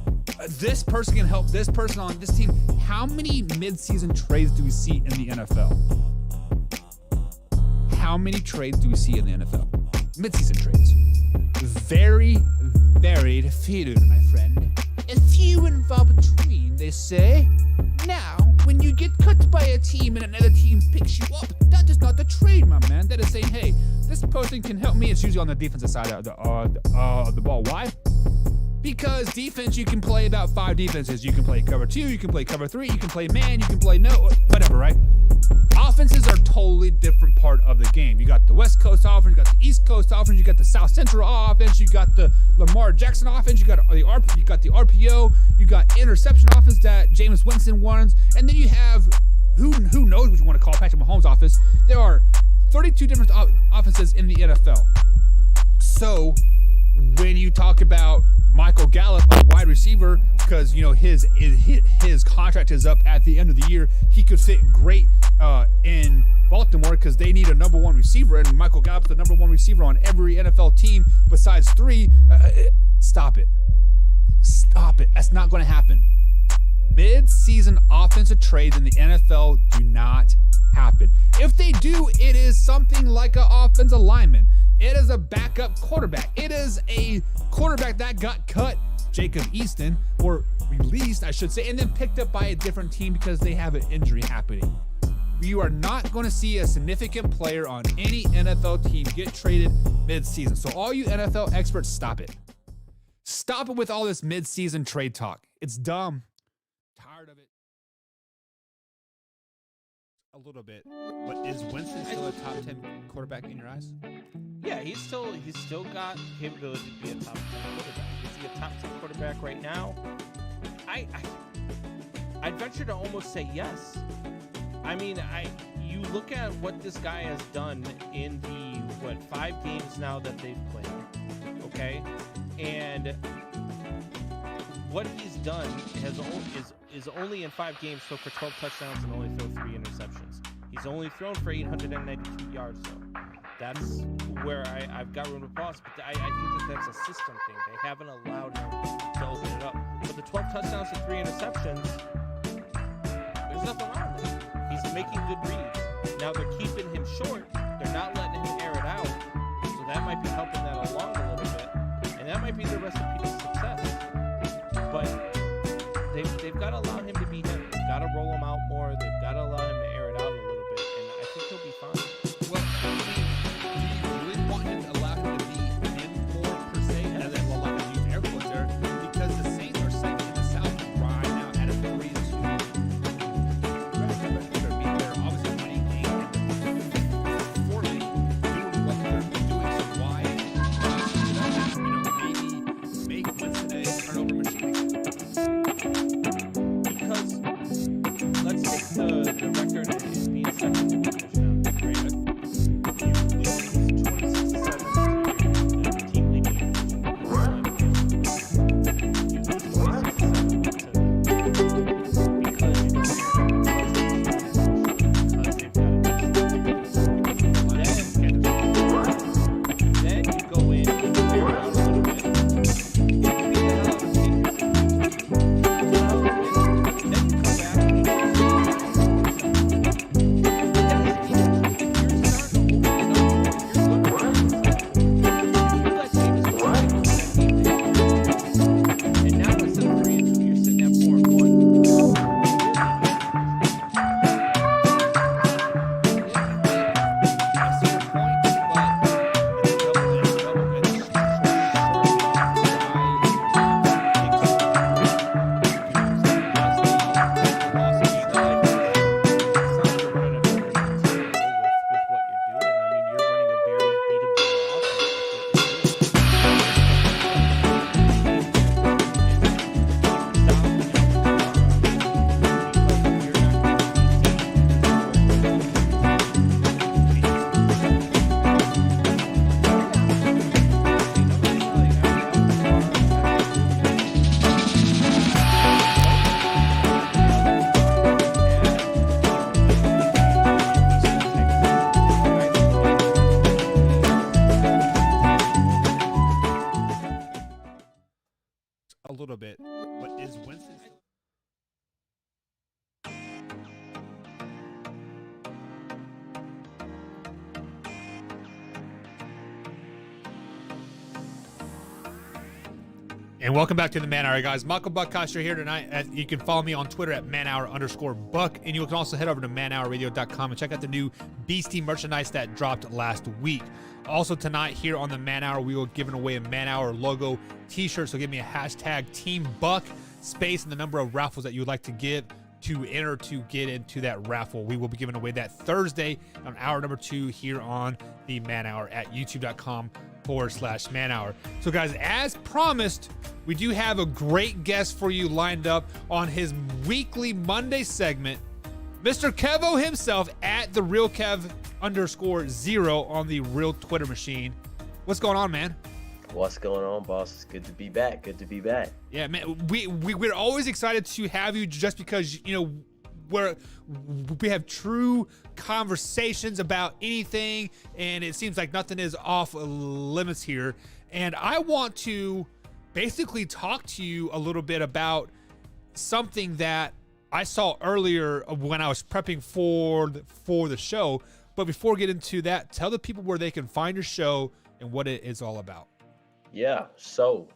this person can help this person on this team. How many midseason trades do we see in the NFL? How many trades do we see in the NFL? Midseason trades. Very, very few, my friend. A few and far between, they say. Now, when you get cut by a team and another team picks you up, that is not a trade, my man. That is saying, hey, this person can help me. It's usually on the defensive side of the ball. Why? Because defense, you can play about 5 defenses. You can play cover 2, you can play cover 3, you can play man, you can play whatever, right? Offenses are totally different part of the game. You got the West Coast offense, you got the East Coast offense, you got the South Central offense, you got the Lamar Jackson offense, you got the RPO, you got interception offense that Jameis Winston runs, and then you have who knows what you want to call Patrick Mahomes' offense. There are 32 different offenses in the NFL. So when you talk about Michael Gallup, a wide receiver, because his contract is up at the end of the year, he could fit great in Baltimore because they need a number 1 receiver, and Michael Gallup's the number 1 receiver on every NFL team besides 3. Stop it. That's not going to happen. Mid-season offensive trades in the NFL do not happen. If they do, it is something like an offensive lineman. It is a backup quarterback. It is a quarterback that got cut, Jacob Easton, or released, I should say, and then picked up by a different team because they have an injury happening. You are not going to see a significant player on any NFL team get traded mid-season. So all you NFL experts, stop it. Stop it with all this mid-season trade talk. It's dumb. Tired of it. A little bit. But is Winston still a top 10 quarterback in your eyes? Yeah, he's still got the capability to be a top 10 quarterback. Is he a top 10 quarterback right now? I'd venture to almost say yes. I mean, you look at what this guy has done in the 5 games now that they've played, okay, and what he's done is only in 5 games so for 12 touchdowns and only thrown 3 interceptions. He's only thrown for 892 yards though. That's where I've got room to pause, but I think that's a system thing. They haven't allowed him to open it up. But the 12 touchdowns and 3 interceptions, there's nothing wrong with it. He's making good reads. Now they're keeping him short. They're not letting him air it out. So that might be helping that along a little bit. And that might be the recipe to success. But they've got to allow him to be him. They've got to roll him out more. They've got to allow him to air it out a little bit. And I think he'll be fine. Well, do you really want him to allow him to be him more per se? And then, well, like I use air quotes there, because the Saints are second in the South right now at a 3-2. They're obviously winning games poorly doing what they're doing. So why maybe make Winston a turnover machine? Because let's take the record as being second in the division. Right? You lose 26-7 to the team leading. You lose 26-7 because they've got a then you go in and you figure out a little bit. You beat the hell out of the Patriots. Then you come back and and now instead of 3-2, you're sitting at 4-1. I see your point, but it's a double-edged With what you're doing, I mean, you're running a very beatable a little bit, but is Winston? And welcome back to the Man Hour, guys. Michael Buckcoster here tonight. You can follow me on Twitter at manhour_buck, and you can also head over to manhourradio.com and check out the new Beastie merchandise that dropped last week. Also tonight here on the Man Hour, we will be giving away a Man Hour logo t-shirt. So give me a hashtag Team Buck, space, and the number of raffles that you would like to give to enter to get into that raffle. We will be giving away that Thursday on hour number 2 here on the Man Hour at youtube.com/Man Hour. So guys, as promised, we do have a great guest for you lined up on his weekly Monday segment, Mr. Kevo himself at the Real Kev_0 on the Real Twitter machine. What's going on, man? What's going on, boss? It's good to be back. Good to be back. Yeah, man. We're always excited to have you, just because we have true conversations about anything, and it seems like nothing is off limits here. And I want to basically talk to you a little bit about something that I saw earlier when I was prepping for the show. But before we get into that, tell the people where they can find your show and what it is all about. Yeah. So,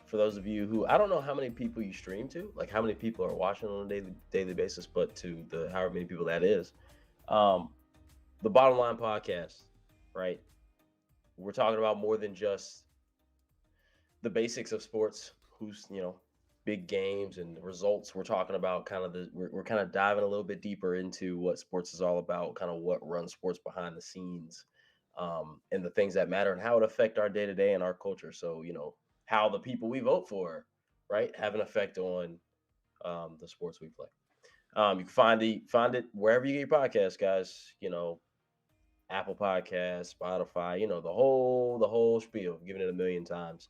for those of you who, I don't know how many people you stream to, like how many people are watching on a daily basis, but to the however many people that is, the Bottom Line Podcast, right? We're talking about more than just the basics of sports, who's, big games and results. We're talking about kind of we're kind of diving a little bit deeper into what sports is all about, kind of what runs sports behind the scenes, and the things that matter and how it affect our day-to-day and our culture. So, how the people we vote for, right, have an effect on the sports we play. You can find it wherever you get your podcasts, guys. Apple Podcasts, Spotify, the whole spiel. Giving it a million times.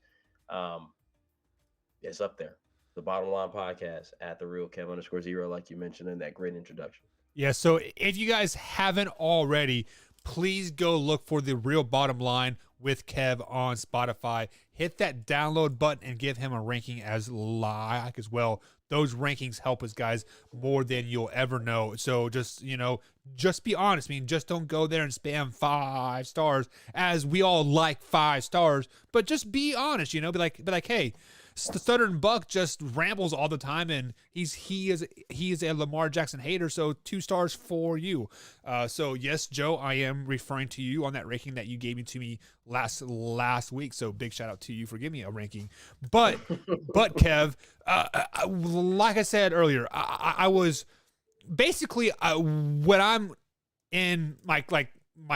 It's up there. The Bottom Line Podcast at the real Kev _0, like you mentioned in that great introduction. Yeah, so if you guys haven't already, please go look for The Real Bottom Line with Kev on Spotify. Hit that download button and give him a ranking as well. Those rankings help us, guys, more than you'll ever know. So just be honest. I mean, just don't go there and spam 5 stars, as we all like 5 stars, but just be honest, be like, hey, Southern Buck just rambles all the time, and he is a Lamar Jackson hater, so 2 stars for you. So yes, Joe, I am referring to you on that ranking that you gave to me last week. So big shout out to you for giving me a ranking. But Kev, like I said earlier, I was basically when I'm in my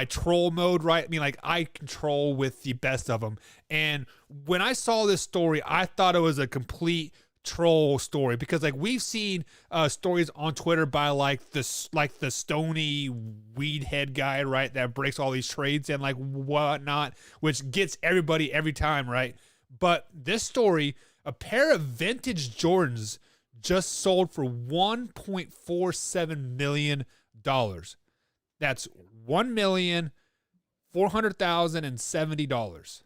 troll mode, right? I mean, I control with the best of them. And when I saw this story, I thought it was a complete troll story, because we've seen stories on Twitter by the Stony weed head guy, right, that breaks all these trades and whatnot, which gets everybody every time, right? But this story, a pair of vintage Jordans just sold for $1.47 million. That's $1,400,070.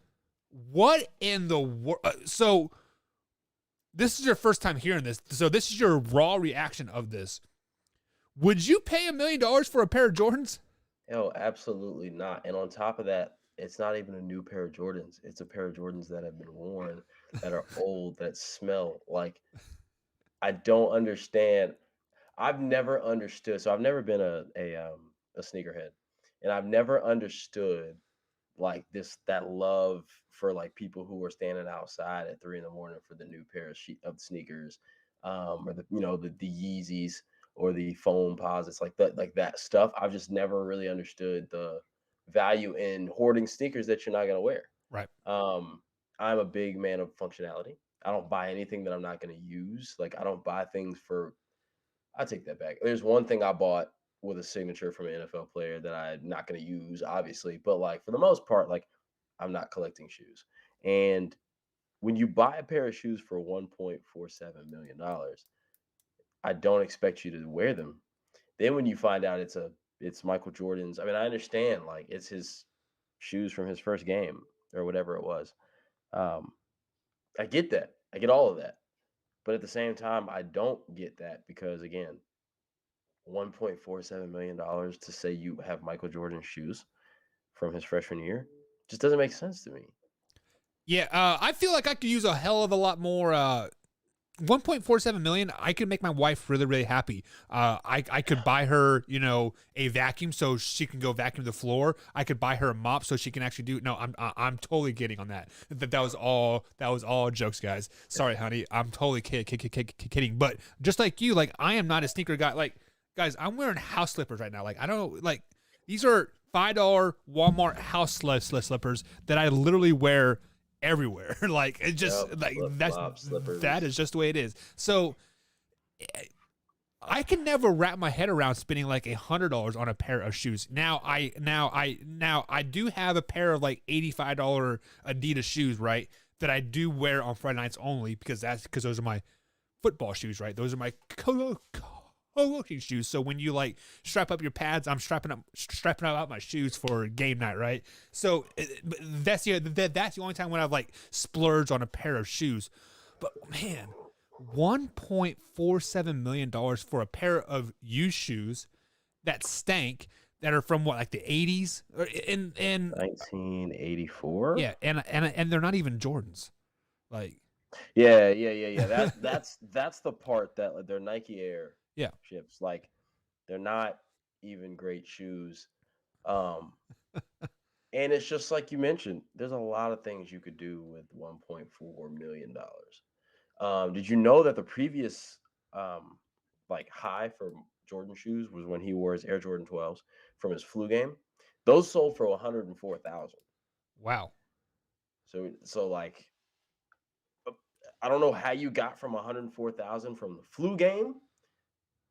What in the world? So this is your first time hearing this. So this is your raw reaction of this. Would you pay $1 million for a pair of Jordans? Oh, absolutely not. And on top of that, it's not even a new pair of Jordans. It's a pair of Jordans that have been worn, that are old, that smell like. I don't understand. I've never understood. So I've never been a sneakerhead, and I've never understood that love for people who are standing outside at 3 a.m. for the new pair of sneakers, or the Yeezys or the foam posits, like that stuff. I've just never really understood the value in hoarding sneakers that you're not gonna wear. Right. I'm a big man of functionality. I don't buy anything that I'm not gonna use. I don't buy things for. I take that back. There's one thing I bought with a signature from an NFL player that I'm not going to use, obviously, but for the most part, I'm not collecting shoes. And when you buy a pair of shoes for $1.47 million, I don't expect you to wear them. Then when you find out it's Michael Jordan's, I mean, I understand it's his shoes from his first game or whatever it was. I get that. I get all of that. But at the same time, I don't get that, because again, $1.47 million to say you have Michael Jordan shoes from his freshman year just doesn't make sense to me. Yeah, I feel like I could use a hell of a lot more. 1.47 million, I could make my wife really, really happy. I could buy her, a vacuum so she can go vacuum the floor. I could buy her a mop so she can actually do. No, I'm totally kidding on that. That was all jokes, guys. Sorry, honey. I'm totally kidding. But just like you, I am not a sneaker guy. Guys, I'm wearing house slippers right now. I don't these are $5 Walmart house slippers that I literally wear everywhere. It just that is just the way it is. So I can never wrap my head around spending $100 on a pair of shoes. Now I do have a pair of $85 Adidas shoes, right, that I do wear on Friday nights only, because those are my football shoes, right? Those are my coaching shoes. So when you strap up your pads, I'm strapping up my shoes for game night, right? So that's the only time when I've splurged on a pair of shoes. But man, $1.47 million for a pair of used shoes that stank, that are from the 80s and 1984. Yeah, and they're not even Jordans. Yeah. That's the part that like, they're Nike Air Yeah. ships. Like they're not even great shoes. Um, and it's just like you mentioned, there's a lot of things you could do with $1.4 million. Did you know that the previous um like high for Jordan shoes was when he wore his Air Jordan 12s from his flu game? Those sold for 104,000. Wow. So like I don't know how you got from 104,000 from the flu game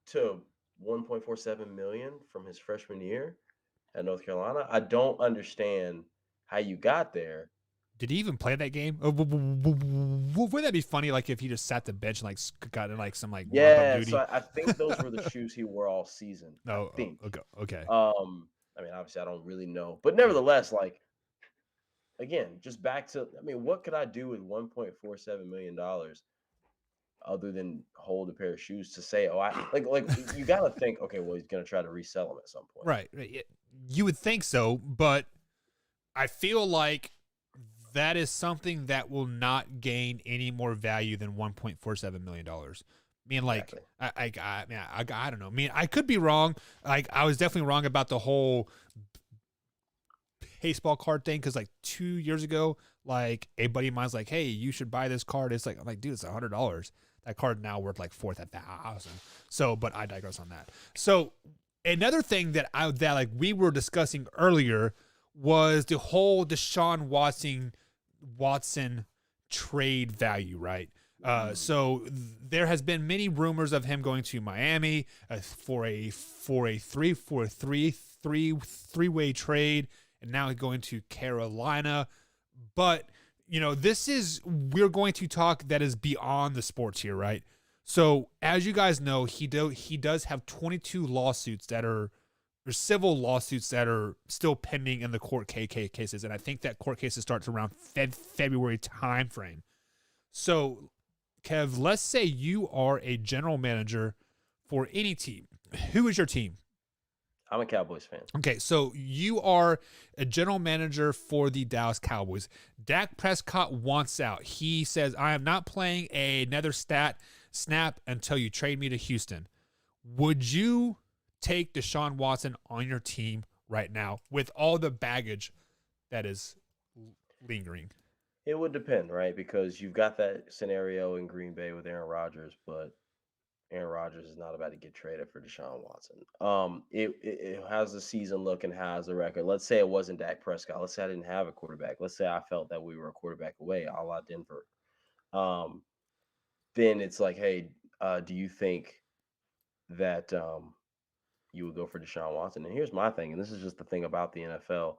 to 1.47 million from his freshman year at North Carolina. I don't understand how you got there. Did he even play that game? Wouldn't that be funny? Like if he just sat the bench and like got in like some like rump up Yeah, duty. so I think those were the shoes he wore all season. No. I think. Okay. I mean, obviously, I don't really know, but nevertheless, like again, just back to, I mean, what could I do with $1.47 million other than hold a pair of shoes to say, oh, I like you got to think, okay, well, he's gonna try to resell them at some point, Right. You would think so, but I feel like that is something that will not gain any more value than $1.47 million. I mean, like, Exactly. I don't know. I mean, I could be wrong. Like, I was definitely wrong about the whole baseball card thing because, like, 2 years ago, like, a buddy of mine's like, "Hey, you should buy this card." It's like, I'm like, dude, it's $100. That card now worth like 4,000. So, but I digress on that. So, another thing that like we were discussing earlier was the whole Deshaun Watson trade value, right? So there has been many rumors of him going to Miami for a three-way trade, and now going to Carolina. But you know, we're going to talk that is beyond the sports here, right? So as you guys know, he does have 22 lawsuits that are or civil lawsuits that are still pending in the court cases, and I think that court cases starts around February timeframe. So, Kev, let's say you are a general manager for any team. Who is your team? I'm a Cowboys fan. Okay, so you are a general manager for the Dallas Cowboys. Dak Prescott wants out. He says, I am not playing another snap until you trade me to Houston. Would you take Deshaun Watson on your team right now with all the baggage that is lingering? It would depend, right? Because you've got that scenario in Green Bay with Aaron Rodgers, but Aaron Rodgers is not about to get traded for Deshaun Watson. How's the season look and how's the record? Let's say it wasn't Dak Prescott. Let's say I didn't have a quarterback. Let's say I felt that we were a quarterback away, a la Denver. Then it's like, hey, do you think that you would go for Deshaun Watson? And here's my thing, and this is just the thing about the NFL.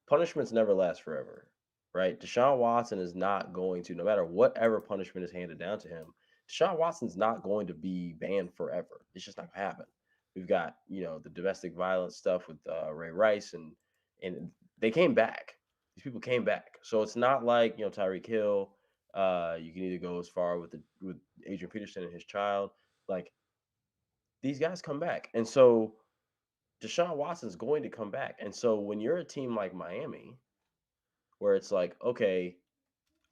Punishments never last forever, right? Deshaun Watson is not going to, no matter whatever punishment is handed down to him, Deshaun Watson's not going to be banned forever. It's just not going to happen. We've got, the domestic violence stuff with Ray Rice, and they came back. These people came back. So it's not like, Tyreek Hill, you can either go as far with Adrian Peterson and his child. Like, these guys come back. And so Deshaun Watson's going to come back. And so when you're a team like Miami, where it's like, okay,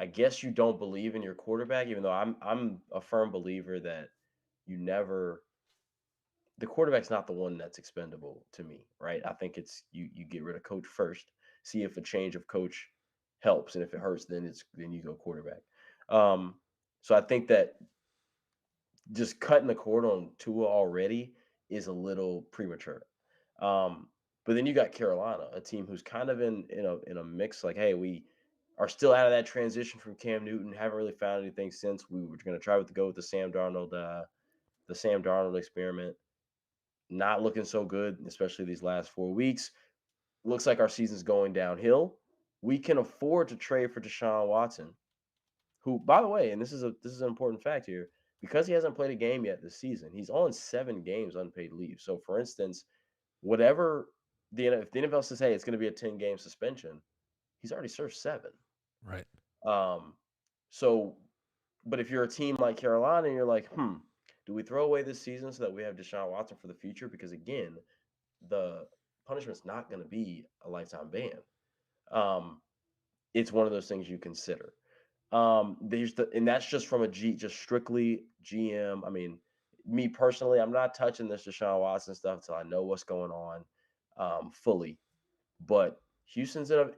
I guess you don't believe in your quarterback, even though I'm a firm believer that the quarterback's not the one that's expendable to me, right? I think it's you get rid of coach first, see if a change of coach helps, and if it hurts, then you go quarterback. So I think that just cutting the cord on Tua already is a little premature. But then you got Carolina, a team who's kind of in a mix. Like, hey, we are still out of that transition from Cam Newton. Haven't really found anything since. We were going to try to go with the Sam Darnold experiment. Not looking so good, especially these last 4 weeks. Looks like our season's going downhill. We can afford to trade for Deshaun Watson, who, by the way, and this is an important fact here, because he hasn't played a game yet this season, he's on 7 games unpaid leave. So, for instance, whatever if the NFL says, hey, it's going to be a 10-game suspension, he's already served 7. Right. So, but if you're a team like Carolina and you're like, do we throw away this season so that we have Deshaun Watson for the future? Because again, the punishment's not going to be a lifetime ban. It's one of those things you consider. And that's just from just strictly GM. I mean, me personally, I'm not touching this Deshaun Watson stuff until I know what's going on fully. But Houston's in a.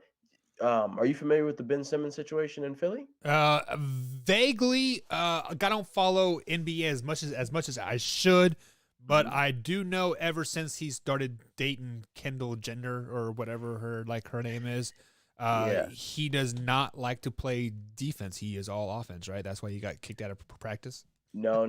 Are you familiar with the Ben Simmons situation in Philly? Vaguely. I don't follow NBA as much as I should, but I do know ever since he started dating Kendall Jenner or whatever her name is, Yeah. he does not like to play defense. He is all offense, right? That's why he got kicked out of practice. No.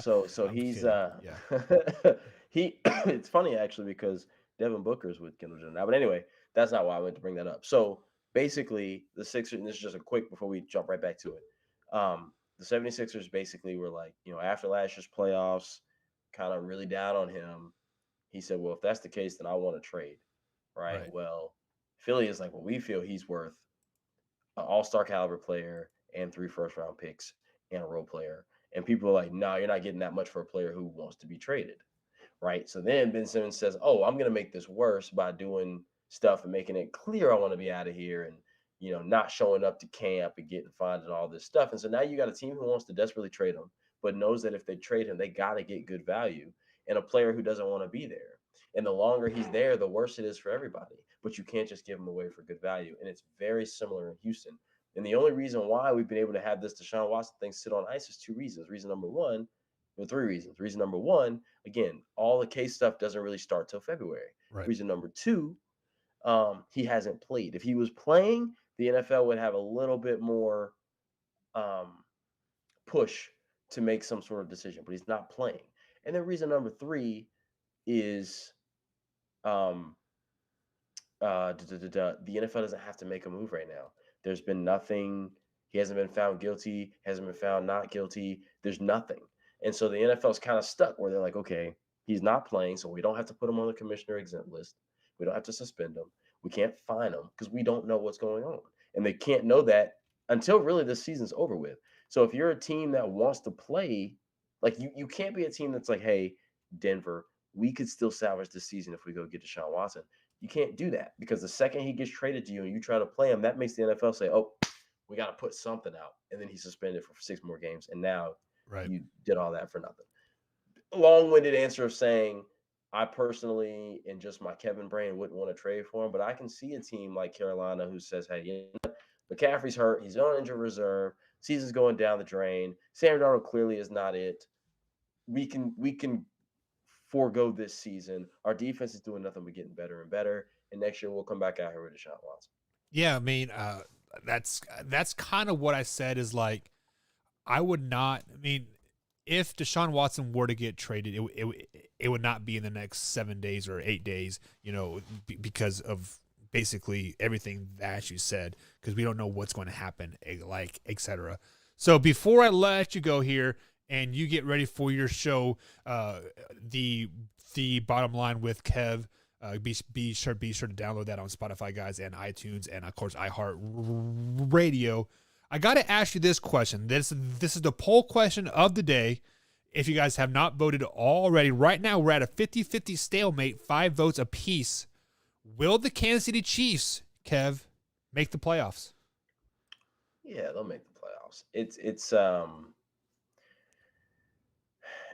So I'm he's kidding. Yeah. he. It's funny actually because Devin Booker's with Kendall Jenner now. But anyway, that's not why I went to bring that up. So basically, the Sixers. And this is just a quick before we jump right back to it. The 76ers basically were like, after last year's playoffs, kind of really down on him. He said, "Well, if that's the case, then I want to trade." Right. Right. Well, Philly is like, "Well, we feel he's worth an all-star caliber player and 3 first-round picks and a role player." And people are like, "No, you're not getting that much for a player who wants to be traded." Right. So then Ben Simmons says, "Oh, I'm going to make this worse by doing stuff and making it clear I want to be out of here and, not showing up to camp and getting fined and all this stuff." And so now you got a team who wants to desperately trade him, but knows that if they trade him, they got to get good value and a player who doesn't want to be there. And the longer he's there, the worse it is for everybody. But you can't just give him away for good value. And it's very similar in Houston. And the only reason why we've been able to have this Deshaun Watson thing sit on ice is 2 reasons. Reason number one, well, 3 reasons. Reason number one, again, all the case stuff doesn't really start till February. Right. Reason number two, he hasn't played. If he was playing, the NFL would have a little bit more push to make some sort of decision, but he's not playing. And then reason number 3 is the NFL doesn't have to make a move right now. There's been nothing. He hasn't been found guilty, hasn't been found not guilty. There's nothing. And so the NFL's kind of stuck where they're like, okay, he's not playing, so we don't have to put him on the commissioner exempt list. We don't have to suspend him. We can't fine him because we don't know what's going on. And they can't know that until really this season's over with. So if you're a team that wants to play, like you can't be a team that's like, hey, Denver, we could still salvage this season if we go get Deshaun Watson. You can't do that because the second he gets traded to you and you try to play him, that makes the NFL say, oh, we got to put something out. And then he's suspended for 6 more games. And now you did all that for nothing. Long-winded answer of saying, I personally, and just my Kevin brain, wouldn't want to trade for him. But I can see a team like Carolina who says, hey, McCaffrey's hurt. He's on injured reserve. Season's going down the drain. Sam Darnold clearly is not it. We can forego this season. Our defense is doing nothing but getting better and better. And next year we'll come back out here with Deshaun Watson. Yeah, I mean, that's kind of what I said is like, I would not. I mean, if Deshaun Watson were to get traded, it would not be in the next 7 days or 8 days, because of basically everything that you said, because we don't know what's going to happen, like, etc. So before I let you go here and you get ready for your show, the bottom line with Kev, be sure to download that on Spotify, guys, and iTunes, and of course iHeartRadio. I got to ask you this question. This is the poll question of the day. If you guys have not voted already, right now we're at a 50-50 stalemate, 5 votes apiece. Will the Kansas City Chiefs, Kev, make the playoffs? Yeah, they'll make the playoffs.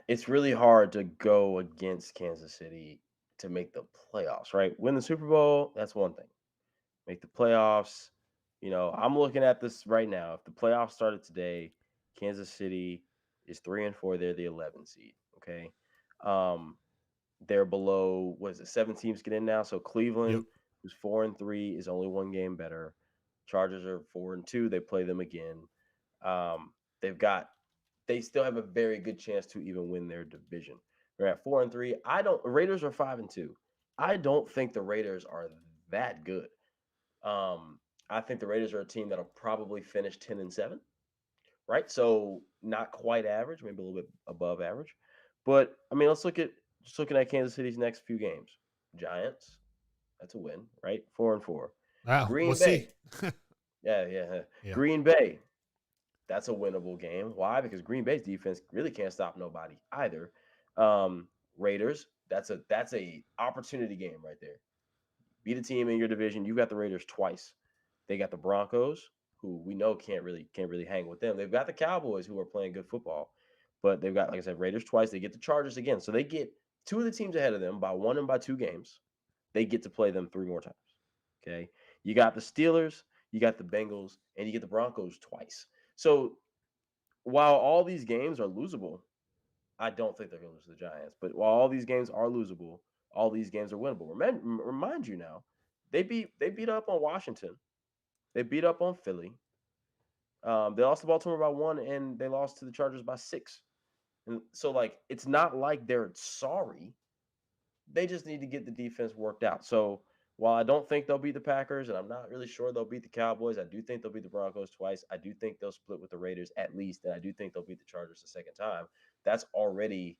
It's really hard to go against Kansas City to make the playoffs, right? Win the Super Bowl, that's one thing. Make the playoffs. I'm looking at this right now. If the playoffs started today, Kansas City is 3-4. They're the 11 seed. Okay. They're below, 7 teams get in now. So Cleveland, who's 4-3, is only 1 game better. Chargers are 4-2. They play them again. They still have a very good chance to even win their division. They're at 4-3. Raiders are 5-2. I don't think the Raiders are that good. I think the Raiders are a team that'll probably finish 10-7, right? So not quite average, maybe a little bit above average. But I mean, looking at Kansas City's next few games. Giants, that's a win, right? 4-4. Wow, Green we'll Bay. See. Yeah. Green Bay, that's a winnable game. Why? Because Green Bay's defense really can't stop nobody either. Raiders, that's a opportunity game right there. Beat a team in your division. You got the Raiders twice. They got the Broncos, who we know can't really hang with them. They've got the Cowboys, who are playing good football, but they've got, like I said, Raiders twice. They get the Chargers again, so they get two of the teams ahead of them by 1 and by 2 games. They get to play them 3 more times. Okay, you got the Steelers, you got the Bengals, and you get the Broncos twice. So while all these games are losable, I don't think they're going to lose to the Giants. But while all these games are losable, all these games are winnable. Remind you now, they beat up on Washington. They beat up on Philly. They lost to Baltimore by 1, and they lost to the Chargers by 6. And so, like, it's not like they're sorry. They just need to get the defense worked out. So while I don't think they'll beat the Packers, and I'm not really sure they'll beat the Cowboys, I do think they'll beat the Broncos twice. I do think they'll split with the Raiders at least, and I do think they'll beat the Chargers the second time. That's already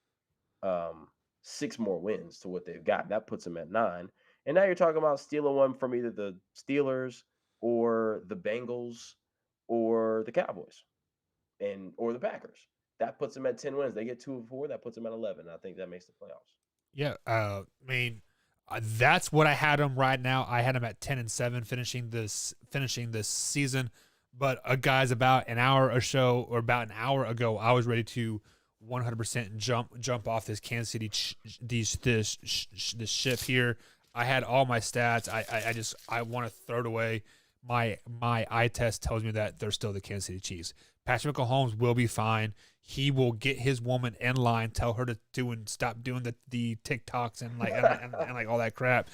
6 more wins to what they've got. That puts them at 9. And now you're talking about stealing one from either the Steelers or the Bengals or the Cowboys or the Packers. That puts them at 10 wins. They get 2 of 4. That puts them at 11. I think that makes the playoffs. Yeah, I mean, that's what I had them right now. I had them at 10-7 finishing this season. But guys, about an hour ago, I was ready to 100% jump off this Kansas City this ship here. I had all my stats. I want to throw it away. My eye test tells me that they're still the Kansas City Chiefs. Patrick Mahomes will be fine. He will get his woman in line, tell her to stop doing the TikToks and like all that crap.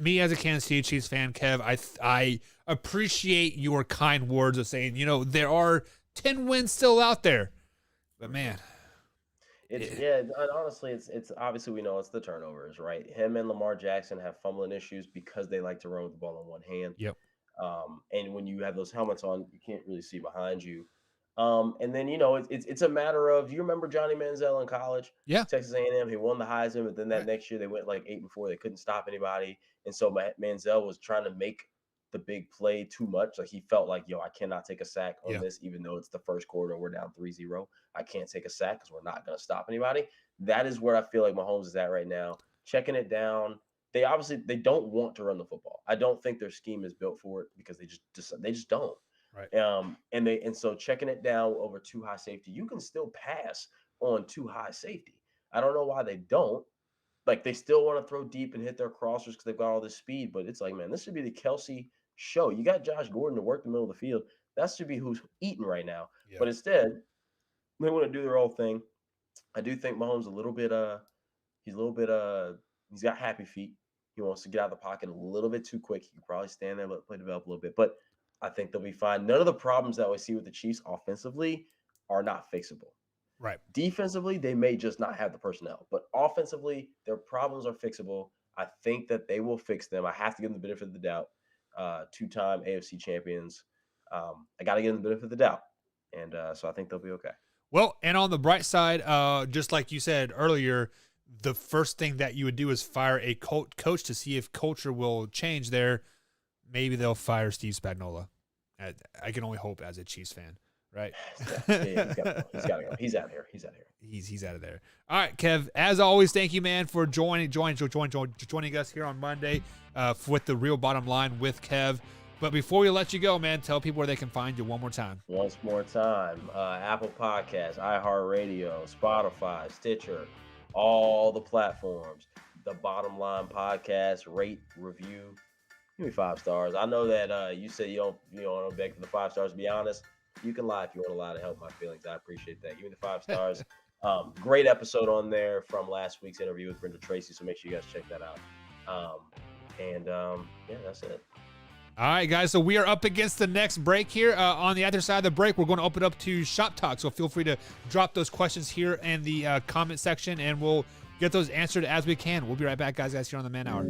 Me as a Kansas City Chiefs fan, Kev, I appreciate your kind words of saying, there are 10 wins still out there. But man, honestly, it's obviously we know it's the turnovers, right? Him and Lamar Jackson have fumbling issues because they like to run with the ball in one hand. Yep. And when you have those helmets on, you can't really see behind you. And then it's a matter of, you remember Johnny Manziel in college? Yeah. Texas A&M, he won the Heisman, but then that next year they went like 8-4. They couldn't stop anybody, and so Manziel was trying to make the big play too much. Like he felt like, I cannot take a sack on this, even though it's the first quarter and we're down 3-0. I can't take a sack because we're not going to stop anybody. That is where I feel like Mahomes is at right now, checking it down. They don't want to run the football. I don't think their scheme is built for it because they just don't. Right. And so checking it down over too high safety, you can still pass on too high safety. I don't know why they don't. Like, they still want to throw deep and hit their crossers because they've got all this speed. But it's like, man, this should be the Kelsey show. You got Josh Gordon to work the middle of the field. That should be who's eating right now. Yeah. But instead, they want to do their own thing. I do think Mahomes he's got happy feet. He wants to get out of the pocket a little bit too quick. He can probably stand there, let play develop a little bit. But I think they'll be fine. None of the problems that we see with the Chiefs offensively are not fixable. Right. Defensively, they may just not have the personnel. But offensively, their problems are fixable. I think that they will fix them. I have to give them the benefit of the doubt. 2-time AFC champions. I got to give them the benefit of the doubt. And so I think they'll be okay. Well, and on the bright side, just like you said earlier, the first thing that you would do is fire a coach to see if culture will change there. Maybe they'll fire Steve Spagnuolo. I can only hope as a Chiefs fan, right? Yeah, he's got to go. He's out of here. He's out of there. All right, Kev. As always, thank you, man, for joining us here on Monday with the Real Bottom Line with Kev. But before we let you go, man, tell people where they can find you one more time. Once more time, Apple Podcasts, iHeartRadio, Spotify, Stitcher, all the platforms. The Bottom Line Podcast, rate, review. Give me 5 stars. I know that you said you don't beg for the 5 stars. To be honest, you can lie if you want to lie to help my feelings. I appreciate that. Give me the 5 stars. Great episode on there from last week's interview with Brenda Tracy. So make sure you guys check that out. Yeah, that's it. All right, guys. So we are up against the next break here. On the other side of the break, we're going to open up to Shop Talk. So feel free to drop those questions here in the comment section, and we'll get those answered as we can. We'll be right back, guys here on the Man Hour.